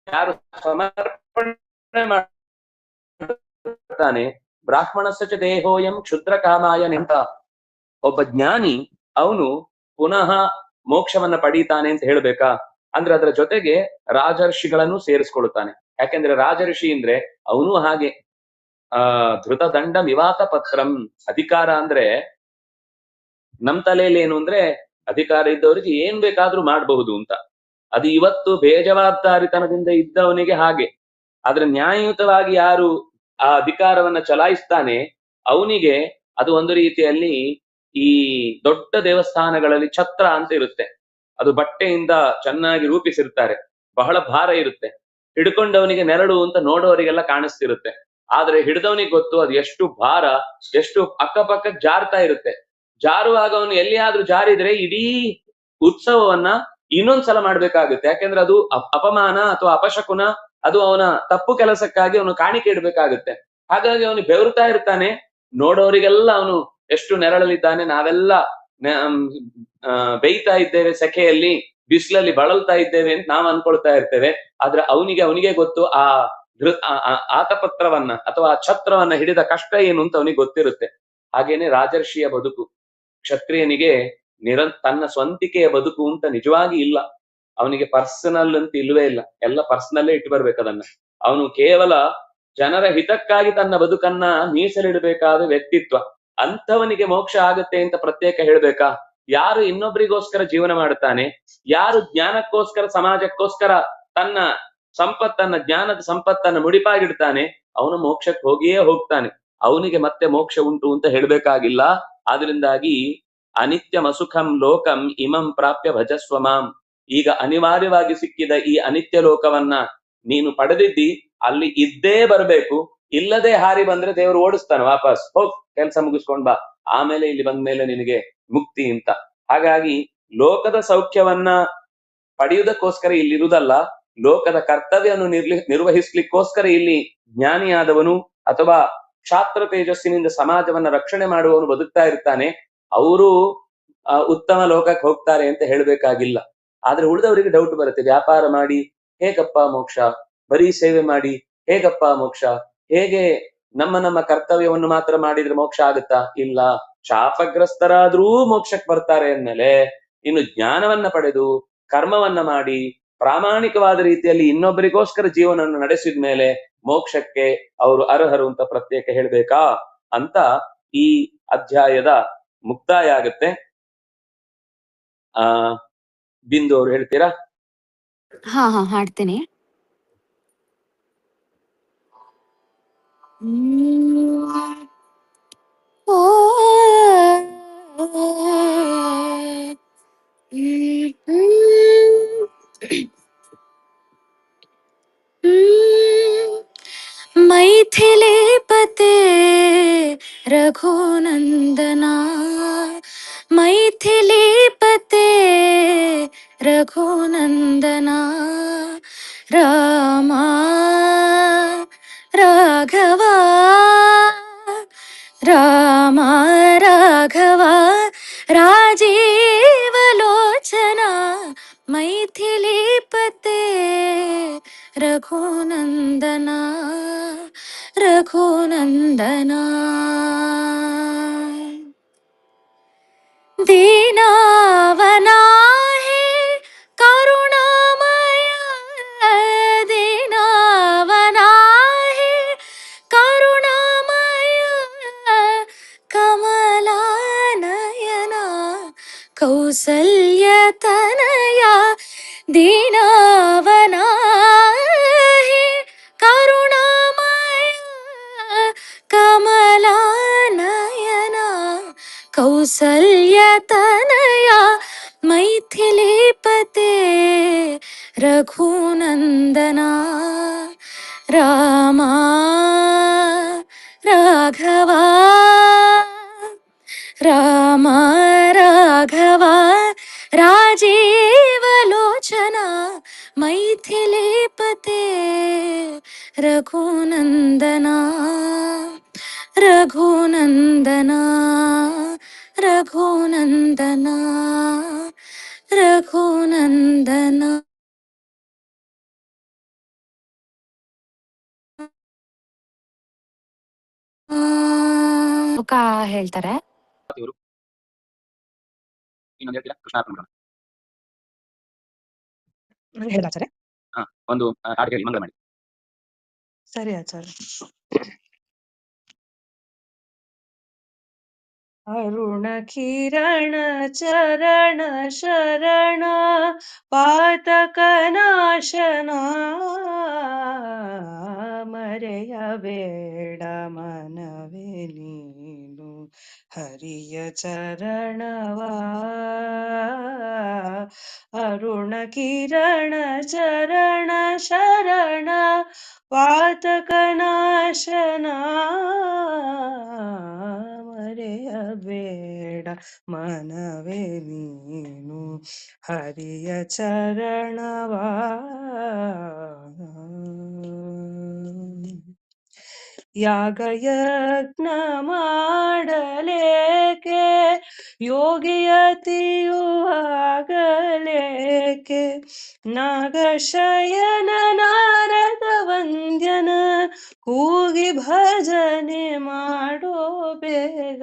ಯಾರು ಸಮರ್ಪಣೆ ಮಾಡ್ತಾನೆ, ಬ್ರಾಹ್ಮಣಸ್ಯ ಚ ದೇಹೋಯಂ ಕ್ಷುದ್ರ ಕಾಮಾಯ ಅಂತ ಒಬ್ಬ ಜ್ಞಾನಿ ಅವನು ಪುನಃ ಮೋಕ್ಷವನ್ನ ಪಡೀತಾನೆ ಅಂತ ಹೇಳ್ಬೇಕಾ? ಅಂದ್ರೆ ಅದರ ಜೊತೆಗೆ ರಾಜರ್ಷಿಗಳನ್ನು ಸೇರಿಸ್ಕೊಳ್ತಾನೆ. ಯಾಕೆಂದ್ರೆ ರಾಜರ್ಷಿ ಅಂದ್ರೆ ಅವನು ಹಾಗೆ ಧೃತದಂಡ ವಿವಾತ ಪತ್ರಂ, ಅಧಿಕಾರ ಅಂದ್ರೆ ನಮ್ ತಲೆಯಲ್ಲಿ ಏನು ಅಂದ್ರೆ ಅಧಿಕಾರ ಇದ್ದವರಿಗೆ ಏನ್ ಬೇಕಾದ್ರೂ ಮಾಡಬಹುದು ಅಂತ. ಅದು ಇವತ್ತು ಬೇಜವಾಬ್ದಾರಿತನದಿಂದ ಇದ್ದವನಿಗೆ ಹಾಗೆ. ಆದ್ರೆ ನ್ಯಾಯಯುತವಾಗಿ ಯಾರು ಆ ಅಧಿಕಾರವನ್ನ ಚಲಾಯಿಸ್ತಾನೆ ಅವನಿಗೆ ಅದು ಒಂದು ರೀತಿಯಲ್ಲಿ ಈ ದೊಡ್ಡ ದೇವಸ್ಥಾನಗಳಲ್ಲಿ ಛತ್ರ ಅಂತ ಇರುತ್ತೆ. ಅದು ಬಟ್ಟೆಯಿಂದ ಚೆನ್ನಾಗಿ ರೂಪಿಸಿರ್ತಾರೆ, ಬಹಳ ಭಾರ ಇರುತ್ತೆ. ಹಿಡ್ಕೊಂಡವನಿಗೆ ನೆರಳು ಅಂತ ನೋಡೋರಿಗೆಲ್ಲ ಕಾಣಿಸ್ತಿರುತ್ತೆ. ಆದ್ರೆ ಹಿಡ್ದವನಿಗೆ ಗೊತ್ತು ಅದು ಎಷ್ಟು ಭಾರ, ಎಷ್ಟು ಅಕ್ಕಪಕ್ಕ ಜಾರ್ತಾ ಇರುತ್ತೆ. ಜಾರುವಾಗ ಅವನು ಎಲ್ಲಿಯಾದ್ರೂ ಜಾರಿದ್ರೆ ಇಡೀ ಉತ್ಸವವನ್ನ ಇನ್ನೊಂದ್ಸಲ ಮಾಡ್ಬೇಕಾಗುತ್ತೆ. ಯಾಕೆಂದ್ರೆ ಅದು ಅಪಮಾನ ಅಥವಾ ಅಪಶಕುನ, ಅದು ಅವನ ತಪ್ಪು ಕೆಲಸಕ್ಕಾಗಿ ಅವನು ಕಾಣಿಕೆ ಇಡ್ಬೇಕಾಗುತ್ತೆ. ಹಾಗಾಗಿ ಅವನು ಬೆವರ್ತಾ ಇರ್ತಾನೆ. ನೋಡೋರಿಗೆಲ್ಲ ಅವನು ಎಷ್ಟು ನೆರಳಲಿದ್ದಾನೆ, ನಾವೆಲ್ಲ ಬೇಯ್ತಾ ಇದ್ದೇವೆ, ಸೆಕೆಯಲ್ಲಿ ಬಿಸಿಲಲ್ಲಿ ಬಳಲ್ತಾ ಇದ್ದೇವೆ ಅಂತ ನಾವು ಅನ್ಕೊಳ್ತಾ ಇರ್ತೇವೆ. ಆದ್ರೆ ಅವನಿಗೆ ಗೊತ್ತು ಆ ಆತಪತ್ರವನ್ನ ಅಥವಾ ಆ ಛತ್ರವನ್ನ ಹಿಡಿದ ಕಷ್ಟ ಏನು ಅಂತ ಅವನಿಗೆ ಗೊತ್ತಿರುತ್ತೆ. ಹಾಗೇನೆ ರಾಜರ್ಷಿಯ ಬದುಕು, ಕ್ಷತ್ರಿಯನಿಗೆ ತನ್ನ ಸ್ವಂತಿಕೆಯ ಬದುಕು ಅಂತ ನಿಜವಾಗಿ ಇಲ್ಲ. ಅವನಿಗೆ ಪರ್ಸನಲ್ ಅಂತ ಇಲ್ವೇ ಇಲ್ಲ, ಎಲ್ಲ ಪರ್ಸನಲ್ಲೇ ಇಟ್ಟು ಬರ್ಬೇಕದನ್ನ. ಅವನು ಕೇವಲ ಜನರ ಹಿತಕ್ಕಾಗಿ ತನ್ನ ಬದುಕನ್ನ ಮೀಸಲಿಡಬೇಕಾದ ವ್ಯಕ್ತಿತ್ವ. ಅಂಥವನಿಗೆ ಮೋಕ್ಷ ಆಗತ್ತೆ ಅಂತ ಪ್ರತ್ಯೇಕ ಹೇಳ್ಬೇಕಾ? ಯಾರು ಇನ್ನೊಬ್ಬರಿಗೋಸ್ಕರ ಜೀವನ ಮಾಡ್ತಾನೆ, ಯಾರು ಜ್ಞಾನಕ್ಕೋಸ್ಕರ ಸಮಾಜಕ್ಕೋಸ್ಕರ ತನ್ನ ಸಂಪತ್ತನ್ನ, ಜ್ಞಾನದ ಸಂಪತ್ತನ್ನ ಮುಡಿಪಾಗಿಡ್ತಾನೆ, ಅವನು ಮೋಕ್ಷಕ್ಕೆ ಹೋಗಿಯೇ ಹೋಗ್ತಾನೆ. ಅವನಿಗೆ ಮತ್ತೆ ಮೋಕ್ಷ ಉಂಟು ಅಂತ ಹೇಳ್ಬೇಕಾಗಿಲ್ಲ. ಆದ್ರಿಂದಾಗಿ ಅನಿತ್ಯಂ ಅಸುಖಂ ಲೋಕಂ ಇಮಂ ಪ್ರಾಪ್ಯ ಭಜಸ್ವ ಮಾಂ. ಈಗ ಅನಿವಾರ್ಯವಾಗಿ ಸಿಕ್ಕಿದ ಈ ಅನಿತ್ಯ ಲೋಕವನ್ನ ನೀನು ಪಡೆದಿದ್ದಿ, ಅಲ್ಲಿ ಇದ್ದೇ ಬರ್ಬೇಕು. ಇಲ್ಲದೆ ಹಾರಿ ಬಂದ್ರೆ ದೇವರು ಓಡಿಸ್ತಾನೆ, ವಾಪಸ್ ಹೋಗ್ ಕೆಲ್ಸ ಮುಗಿಸ್ಕೊಂಡ್ ಬಾ, ಆಮೇಲೆ ಇಲ್ಲಿ ಬಂದ್ಮೇಲೆ ನಿನಗೆ ಮುಕ್ತಿ ಅಂತ. ಹಾಗಾಗಿ ಲೋಕದ ಸೌಖ್ಯವನ್ನ ಪಡೆಯುವುದಕ್ಕೋಸ್ಕರ ಇಲ್ಲಿರುವುದಲ್ಲ, ಲೋಕದ ಕರ್ತವ್ಯವನ್ನು ನಿರ್ವಹಿಸ್ಲಿಕ್ಕೋಸ್ಕರ ಇಲ್ಲಿ ಜ್ಞಾನಿಯಾದವನು ಅಥವಾ ಕ್ಷಾತ್ರ ತೇಜಸ್ಸಿನಿಂದ ಸಮಾಜವನ್ನ ರಕ್ಷಣೆ ಮಾಡುವವನು ಬದುಕ್ತಾ ಇರ್ತಾನೆ. ಅವರು ಉತ್ತಮ ಲೋಕಕ್ಕೆ ಹೋಗ್ತಾರೆ ಅಂತ ಹೇಳ್ಬೇಕಾಗಿಲ್ಲ. ಆದ್ರೆ ಉಳಿದವರಿಗೆ ಡೌಟ್ ಬರುತ್ತೆ, ವ್ಯಾಪಾರ ಮಾಡಿ ಹೇಗಪ್ಪ ಮೋಕ್ಷ, ಬರೀ ಸೇವೆ ಮಾಡಿ ಹೇಗಪ್ಪ ಮೋಕ್ಷ, ಹೇಗೆ ನಮ್ಮ ಕರ್ತವ್ಯವನ್ನು ಮಾತ್ರ ಮಾಡಿದ್ರೆ ಮೋಕ್ಷ ಆಗುತ್ತಾ? ಇಲ್ಲ, ಶಾಪಗ್ರಸ್ತರಾದ್ರೂ ಮೋಕ್ಷಕ್ಕೆ ಬರ್ತಾರೆ ಅಂದ್ಮೇಲೆ ಇನ್ನು ಜ್ಞಾನವನ್ನ ಪಡೆದು ಕರ್ಮವನ್ನ ಮಾಡಿ ಪ್ರಾಮಾಣಿಕವಾದ ರೀತಿಯಲ್ಲಿ ಇನ್ನೊಬ್ಬರಿಗೋಸ್ಕರ ಜೀವನವನ್ನು ನಡೆಸಿದ ಮೇಲೆ ಮೋಕ್ಷಕ್ಕೆ ಅವರು ಅರ್ಹರು ಅಂತ ಪ್ರತ್ಯೇಕ ಹೇಳ್ಬೇಕಾ ಅಂತ ಈ ಅಧ್ಯಾಯದ ಮುಕ್ತಾಯ ಆಗುತ್ತೆ. ಬಿಂದು ಅವ್ರು ಹೇಳ್ತೀರಾ? ಹಾ ಹಾಡ್ತೇನೆ. ಓ ಮೈಥಿಲೀಪತೆ ರಘುನಂದನಾ, ಮೈಥಿಲೀಪತೆ ರಘುನಂದನಾ, ರಾಮ ರಾಘವ ರಾಮ ರಾಘವ ರಾಜೀವಲೋಚನಾ, ಮೈಥಿಲೀಪತೆ ರಘುನಂದನಾ ರಘುನಂದನಾ. ದೀನಾವನಾ ಹೇ ಕರುಣಾಮಯ, ದೀನಾವನಾ ಹೇ ಕರುಣಾಮಯ, ಕಮಲಾನಯನ ಕೌಸಲ್ಯತನಯ, ದೀನಾವನಾ ಹೇ ಕರುಣಾಮಯ, ಕಮಲಾನಯನ ಕೌಸಲ್ಯತನಯ, ಮೈಥಿಲೀಪತೆ ರಘುನಂದನಾ, ರಾಮ ರಾಘವ राघव राजीवलोचना मैथिलीपते रघुनन्दना रघुनन्दना रघुनन्दना रघुनन्दना ಹೇಳ್ತಾರೆ. ಇವರು ಇನ್ನೊಂದು ಹೇಳ್ತೀರಾ? ಕೃಷ್ಣಾರ್ಪಣ. ನಂಗೆ ಹೇಳ ಆಚಾರ್ಯ. ಒಂದು ಹಾಡು ಹೇಳಿ ಮಂಗಳ ಮಾಡಿ. ಸರಿ ಆಚಾರ್ಯ. ಅರುಣ ಕಿರಣ ಚರಣ ಶರಣ ಪಾತಕ ನಾಶನ ಮರೆಯಬೇಡ ಮನವೇ ನೀನು ಹರಿಯ ಚರಣವಾ. ಅರುಣ ಕಿರಣ ಚರಣ ಶರಣ ಪಾತಕ ನಾಶನ ಮರೆಯಬೇಡ ಮನವೇ ನೀನು ಹರಿಯ ಚರಣವಾ. ಯಾಗಯಜ್ಞ ಮಾಡಲೇಕೆ ಯೋಗಿಯತಿಯು ಆಗಲೇಕೆ ನಾಗಶಯನ ನಾರದ ವಂದ್ಯನ ಕೂಗಿ ಭಜನೆ ಮಾಡೋ ಬೇಗ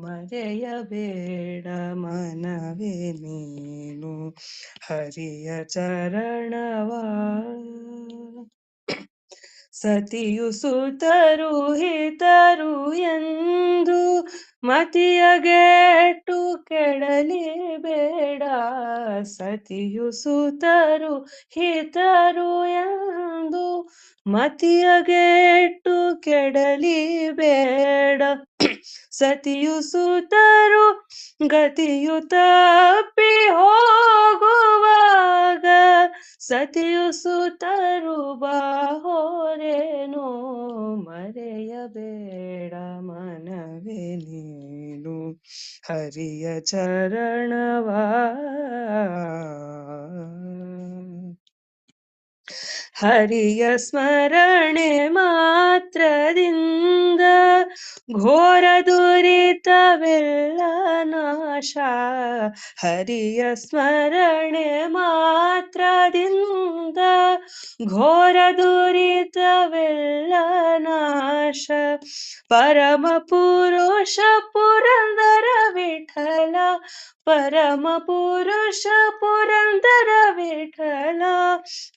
ಮರೆಯಬೇಡ ಮನವೇ ನೀನು ಹರಿಯ ಚರಣವಾ. ಸತಿಯು ಸುತರು ಹಿತರು ಎಂದು ಮತಿಯಗೆಟ್ಟು ಕೆಡಲಿ ಬೇಡ. ಸತಿಯು ಸುತರು ಹಿತರು ಎಂದು ಮತಿಯಗೆಟ್ಟು ಕೆಡಲಿ ಬೇಡ. ಸತಿಯು ಸುತರು ಗತಿಯು ತಪ್ಪಿ ಹೋಗುವಾಗ ಸತಿಯು ಸುತರು ಬಾಹೋರೇನೋ ಮರೆಯಬೇಡ ಮನವೇ ನೀನು ಹರಿಯ ಚರಣವಾ. ಹರಿಯ ಸ್ಮರಣೆ ಮಾತ್ರದಿಂದ ಘೋರ ದುರಿತವೆಲ್ಲ ನಾಶ. ಹರಿಯ ಸ್ಮರಣೆ ಮಾತ್ರದಿಂದ ಘೋರ ದುರಿತವೆಲ್ಲ ನಾಶ. ಪರಮ ಪುರುಷ ಪುರಂದರ ವಿಠಲ ಪರಮ ಪುರುಷ ಪುರಂದರ ವಿಠಲ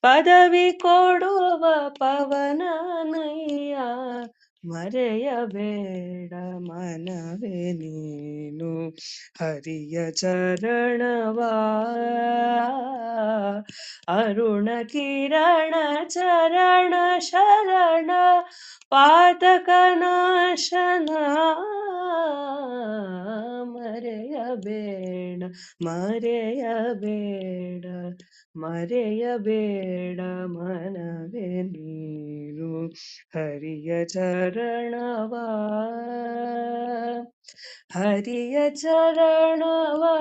ಪದವಿ ಕೊಡುವ ಪವನನಯ್ಯ ಮರೆಯಬೇಡ ಮನವೇ ನೀನು ಹರಿಯ ಚರಣವಾ. ಅರುಣ ಕಿರಣ ಚರಣ ಶರಣ ಪಾತಕ ನಾಶನ ಮರೆಯಬೇಡ ಮರೆಯಬೇಡ ಮರೆಯಬೇಡ ಮನವೇ ನೀನು ಹರಿಯ ಚರಣವಾ. ಹರಿಯ ಚರಣವಾ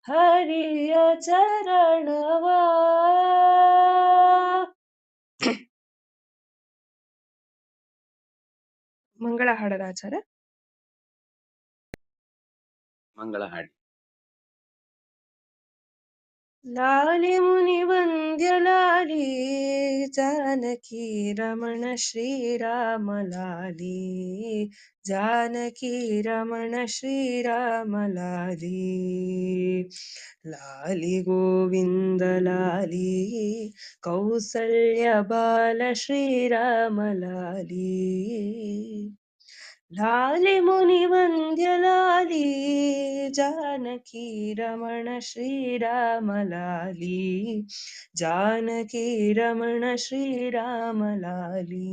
ಹರಿಯ ಚರಣವಾ. ಮಂಗಳ ಹಾಡದ ಆಚಾರ್ಯ. ಮಂಗಳ ಹಾಡಿ. ಲಾಲಿ ಮುನಿ ವಂದ್ಯ ಲಾಲಿ ಜಾನಕಿ ರಮಣ ಶ್ರೀರಾಮ ಲಾಲಿ ಜಾನಕಿ ರಮಣ ಶ್ರೀರಾಮ ಲಾಲಿ ಲಾಲಿ ಗೋವಿಂದ ಲಾಲಿ ಕೌಸಲ್ಯ ಬಾಲ ಶ್ರೀರಾಮ ಲಾಲಿ ಲಾಲಿ ಮುನಿ ವಂದ್ಯ ಲಾಲಿ ಜಾನಕಿ ರಮಣ ಶ್ರೀರಾಮ ಲಾಲಿ ಜಾನಕಿ ರಮಣ ಶ್ರೀರಾಮ ಲಾಲಿ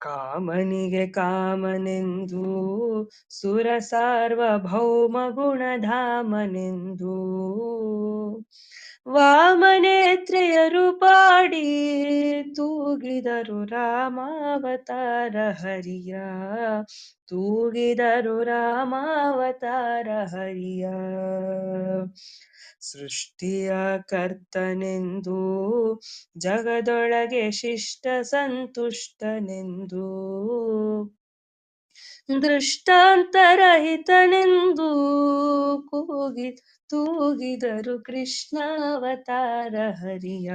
ಕಾಮನಿಗೆ ಕಾಮನೆಂದು ಸುರ ಸಾರ್ವಭೌಮ ಗುಣಧಾಮನೆಂದು ವಾಮನೇತ್ರೆಯರು ಪಾಡಿ ತೂಗಿದರು ರಾಮಾವತಾರ ಹರಿಯ, ತೂಗಿದರು ರಾಮಾವತಾರ ಹರಿಯ. ಸೃಷ್ಟಿಯ ಕರ್ತನೆಂದು ಜಗದೊಳಗೆ ಶಿಷ್ಟ ಸಂತುಷ್ಟನೆಂದು, ದೃಷ್ಟಾಂತರಹಿತನೆಂದು ತೂಗಿದರು ಕೃಷ್ಣಾವತಾರ ಹರಿಯ,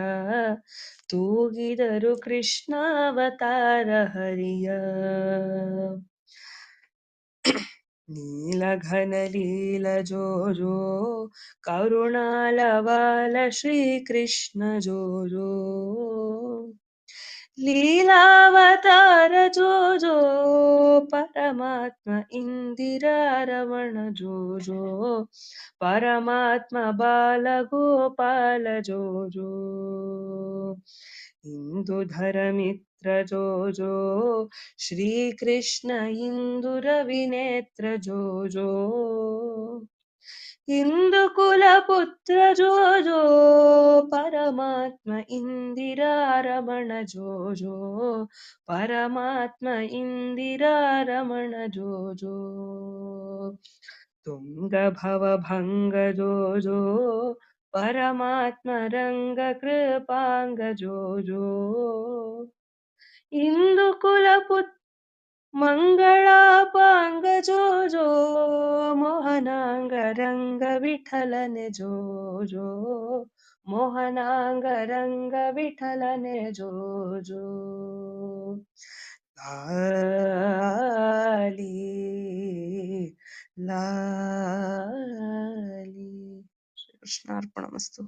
ತೂಗಿದರು ಕೃಷ್ಣಾವತಾರ ಹರಿಯ. ನೀಲಘನ ಲೀಲ ಜೋ ಜೋ ಕರುಣಾಲವಾಲ ಶ್ರೀ ಕೃಷ್ಣ ಜೋ ಜೋ, ಲೀಲಾವತಾರ ಜೋ ಜೋ ಪರಮಾತ್ಮ ಇಂದಿರಾ ರಮಣ ಜೋ ಜೋ, ಪರಮಾತ್ಮ ಬಾಲ ಗೋಪಾಲ ಜೋ ಜೋ. ಇಂದುಧರ ಮಿತ್ರ ಜೋ ಜೋ ಶ್ರೀಕೃಷ್ಣ ಇಂದು ರವಿನೇತ್ರ ಜೋ ಜೋ, ಇಂದು ಕುಲ ಪುತ್ರ ಜೋ ಜೋ ಪರಮಾತ್ಮ ಇಂದಿರಾ ರಮಣ ಜೋ ಜೋ, ಪರಮಾತ್ಮ ಇಂದಿರಾ ರಮಣ ಜೋ ಜೋ. ತುಂಗ ಭವ ಭಂಗ ಜೋ ಜೋ ಪರಮಾತ್ಮ ರಂಗ ಕೃಪಾಂಗ ಜೋ ಜೋ, ಇಂದು ಕುಲ ಮಂಗಳಾಪಾಂಗ ಜೋ ಜೋ ಮೋಹನಾಂಗ ರಂಗ ವಿಠಲನೆ ಜೋ ಜೋ, ಮೋಹನಾಂಗ ರಂಗ ವಿಠಲನೆ ಜೋ ಜೋ. ಲಾಲಿ ಲಾಲಿ. ಕೃಷ್ಣಾರ್ಪಣಮಸ್ತು.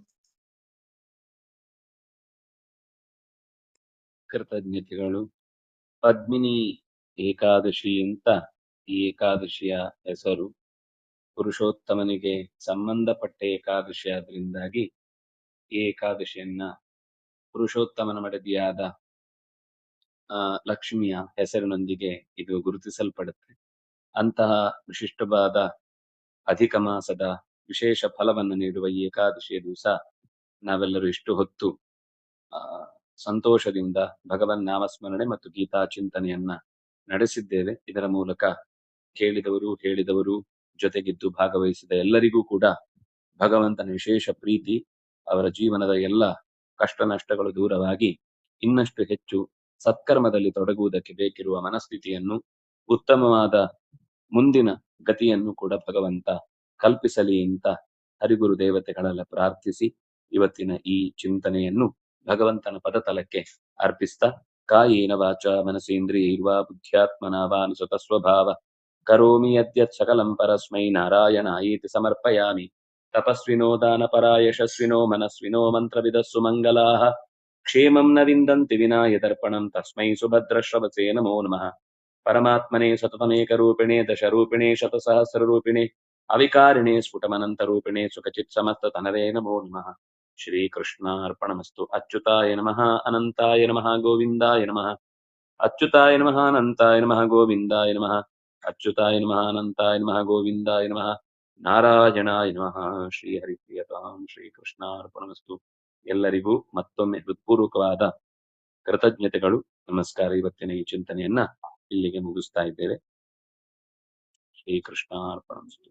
ಕೃತಜ್ಞತೆಗಳು. ಪದ್ಮಿನಿ ಏಕಾದಶಿ ಅಂತ ಈ ಏಕಾದಶಿಯ ಹೆಸರು. ಪುರುಷೋತ್ತಮನಿಗೆ ಸಂಬಂಧಪಟ್ಟ ಏಕಾದಶಿ ಆದ್ರಿಂದಾಗಿ ಈ ಏಕಾದಶಿಯನ್ನ ಪುರುಷೋತ್ತಮನ ಮಡದಿಯಾದ ಲಕ್ಷ್ಮಿಯ ಹೆಸರಿನೊಂದಿಗೆ ಇದು ಗುರುತಿಸಲ್ಪಡುತ್ತೆ. ಅಂತಹ ವಿಶಿಷ್ಟವಾದ ಅಧಿಕ ಮಾಸದ ವಿಶೇಷ ಫಲವನ್ನು ನೀಡುವ ಈ ಏಕಾದಶಿಯ ದಿವಸ ನಾವೆಲ್ಲರೂ ಇಷ್ಟು ಹೊತ್ತು ಸಂತೋಷದಿಂದ ಭಗವನ್ ನಾಮಸ್ಮರಣೆ ಮತ್ತು ಗೀತಾ ಚಿಂತನೆಯನ್ನ ನಡೆಸಿದ್ದೇವೆ. ಇದರ ಮೂಲಕ ಕೇಳಿದವರು ಹೇಳಿದವರು ಜೊತೆಗಿದ್ದು ಭಾಗವಹಿಸಿದ ಎಲ್ಲರಿಗೂ ಕೂಡ ಭಗವಂತನ ವಿಶೇಷ ಪ್ರೀತಿ, ಅವರ ಜೀವನದ ಎಲ್ಲ ಕಷ್ಟ ನಷ್ಟಗಳು ದೂರವಾಗಿ ಇನ್ನಷ್ಟು ಹೆಚ್ಚು ಸತ್ಕರ್ಮದಲ್ಲಿ ತೊಡಗುವುದಕ್ಕೆ ಬೇಕಿರುವ ಮನಸ್ಥಿತಿಯನ್ನು, ಉತ್ತಮವಾದ ಮುಂದಿನ ಗತಿಯನ್ನು ಕೂಡ ಭಗವಂತ ಕಲ್ಪಿಸಲಿ ಅಂತ ಹರಿಗುರು ದೇವತೆಗಳೆಲ್ಲ ಪ್ರಾರ್ಥಿಸಿ ಇವತ್ತಿನ ಈ ಚಿಂತನೆಯನ್ನು ಭಗವಂತನ ಪದತಲಕ್ಕೆ ಅರ್ಪಿಸ್ತಾ, ಕಾಯೇನ ವಾಚ ಮನಸೇಂದ್ರಿಯೈರ್ವಾ ಬುದ್ಧ್ಯಾತ್ಮನಾ ವಾ ಅನುಸೃತ ಸ್ವಭಾವ ಕರೋಮಿ ಯದ್ಯತ್ ಸಕಲಂ ಪರಸ್ಮೈ ನಾರಾಯಣಾಯೇತಿ ಸಮರ್ಪಯಾಮಿ. ತಪಸ್ವಿನೋ ದಾನಪರಾ ಯಶಸ್ವಿನೋ ಮನಸ್ವಿನೋ ಮಂತ್ರವಿದಸ್ಸು ಮಂಗಲಾಃ, ಕ್ಷೇಮಂ ನ ವಿಂದಂತಿ ವಿನಾ ಯದರ್ಪಣಂ ತಸ್ಮೈ ಸುಭದ್ರಶ್ರವಸೇ ನಮೋ ನಮಃ. ಪರಮಾತ್ಮನೇ ಸತತಮೇಕರೂಪಿಣೇ ದಶರೂಪಿಣೇ ಶತಸಹಸ್ರರೂಪಿಣೇ ಅವಿಕಾರಿಣೇ ಸ್ಫುಟಮನಂತರೂಪಿಣೇ ಸುಖಚಿತ್ ಸಮಸ್ತತನವೇ ನಮೋ ನಮಃ. ಶ್ರೀಕೃಷ್ಣಾರ್ಪಣಮಸ್ತು. ಅಚ್ಯುತಾಯ ನಮಃ ಅನಂತಾಯ ನಮಃ ಗೋವಿಂದಾಯ ನಮಃ. ಅಚ್ಯುತಾಯ ನಮಃ ಅನಂತಾಯ ನಮಃ ಗೋವಿಂದಾಯ ನಮಃ. ಅಚ್ಯುತಾಯ ನಮಃ ಅನಂತಾಯ ನಮಃ ಗೋವಿಂದಾಯ ನಮಃ. ನಾರಾಯಣಾಯ ನಮಃ. ಶ್ರೀ ಹರಿಪ್ರಿಯತಾಂ. ಶ್ರೀಕೃಷ್ಣಾರ್ಪಣಮಸ್ತು. ಎಲ್ಲರಿಗೂ ಮತ್ತೊಮ್ಮೆ ಹೃತ್ಪೂರ್ವಕವಾದ ಕೃತಜ್ಞತೆಗಳು, ನಮಸ್ಕಾರ. ಇವತ್ತಿನ ಈ ಚಿಂತನೆಯನ್ನ ಇಲ್ಲಿಗೆ ಮುಗಿಸ್ತಾ ಇದ್ದೇವೆ. ಶ್ರೀಕೃಷ್ಣಾರ್ಪಣಮಸ್ತು.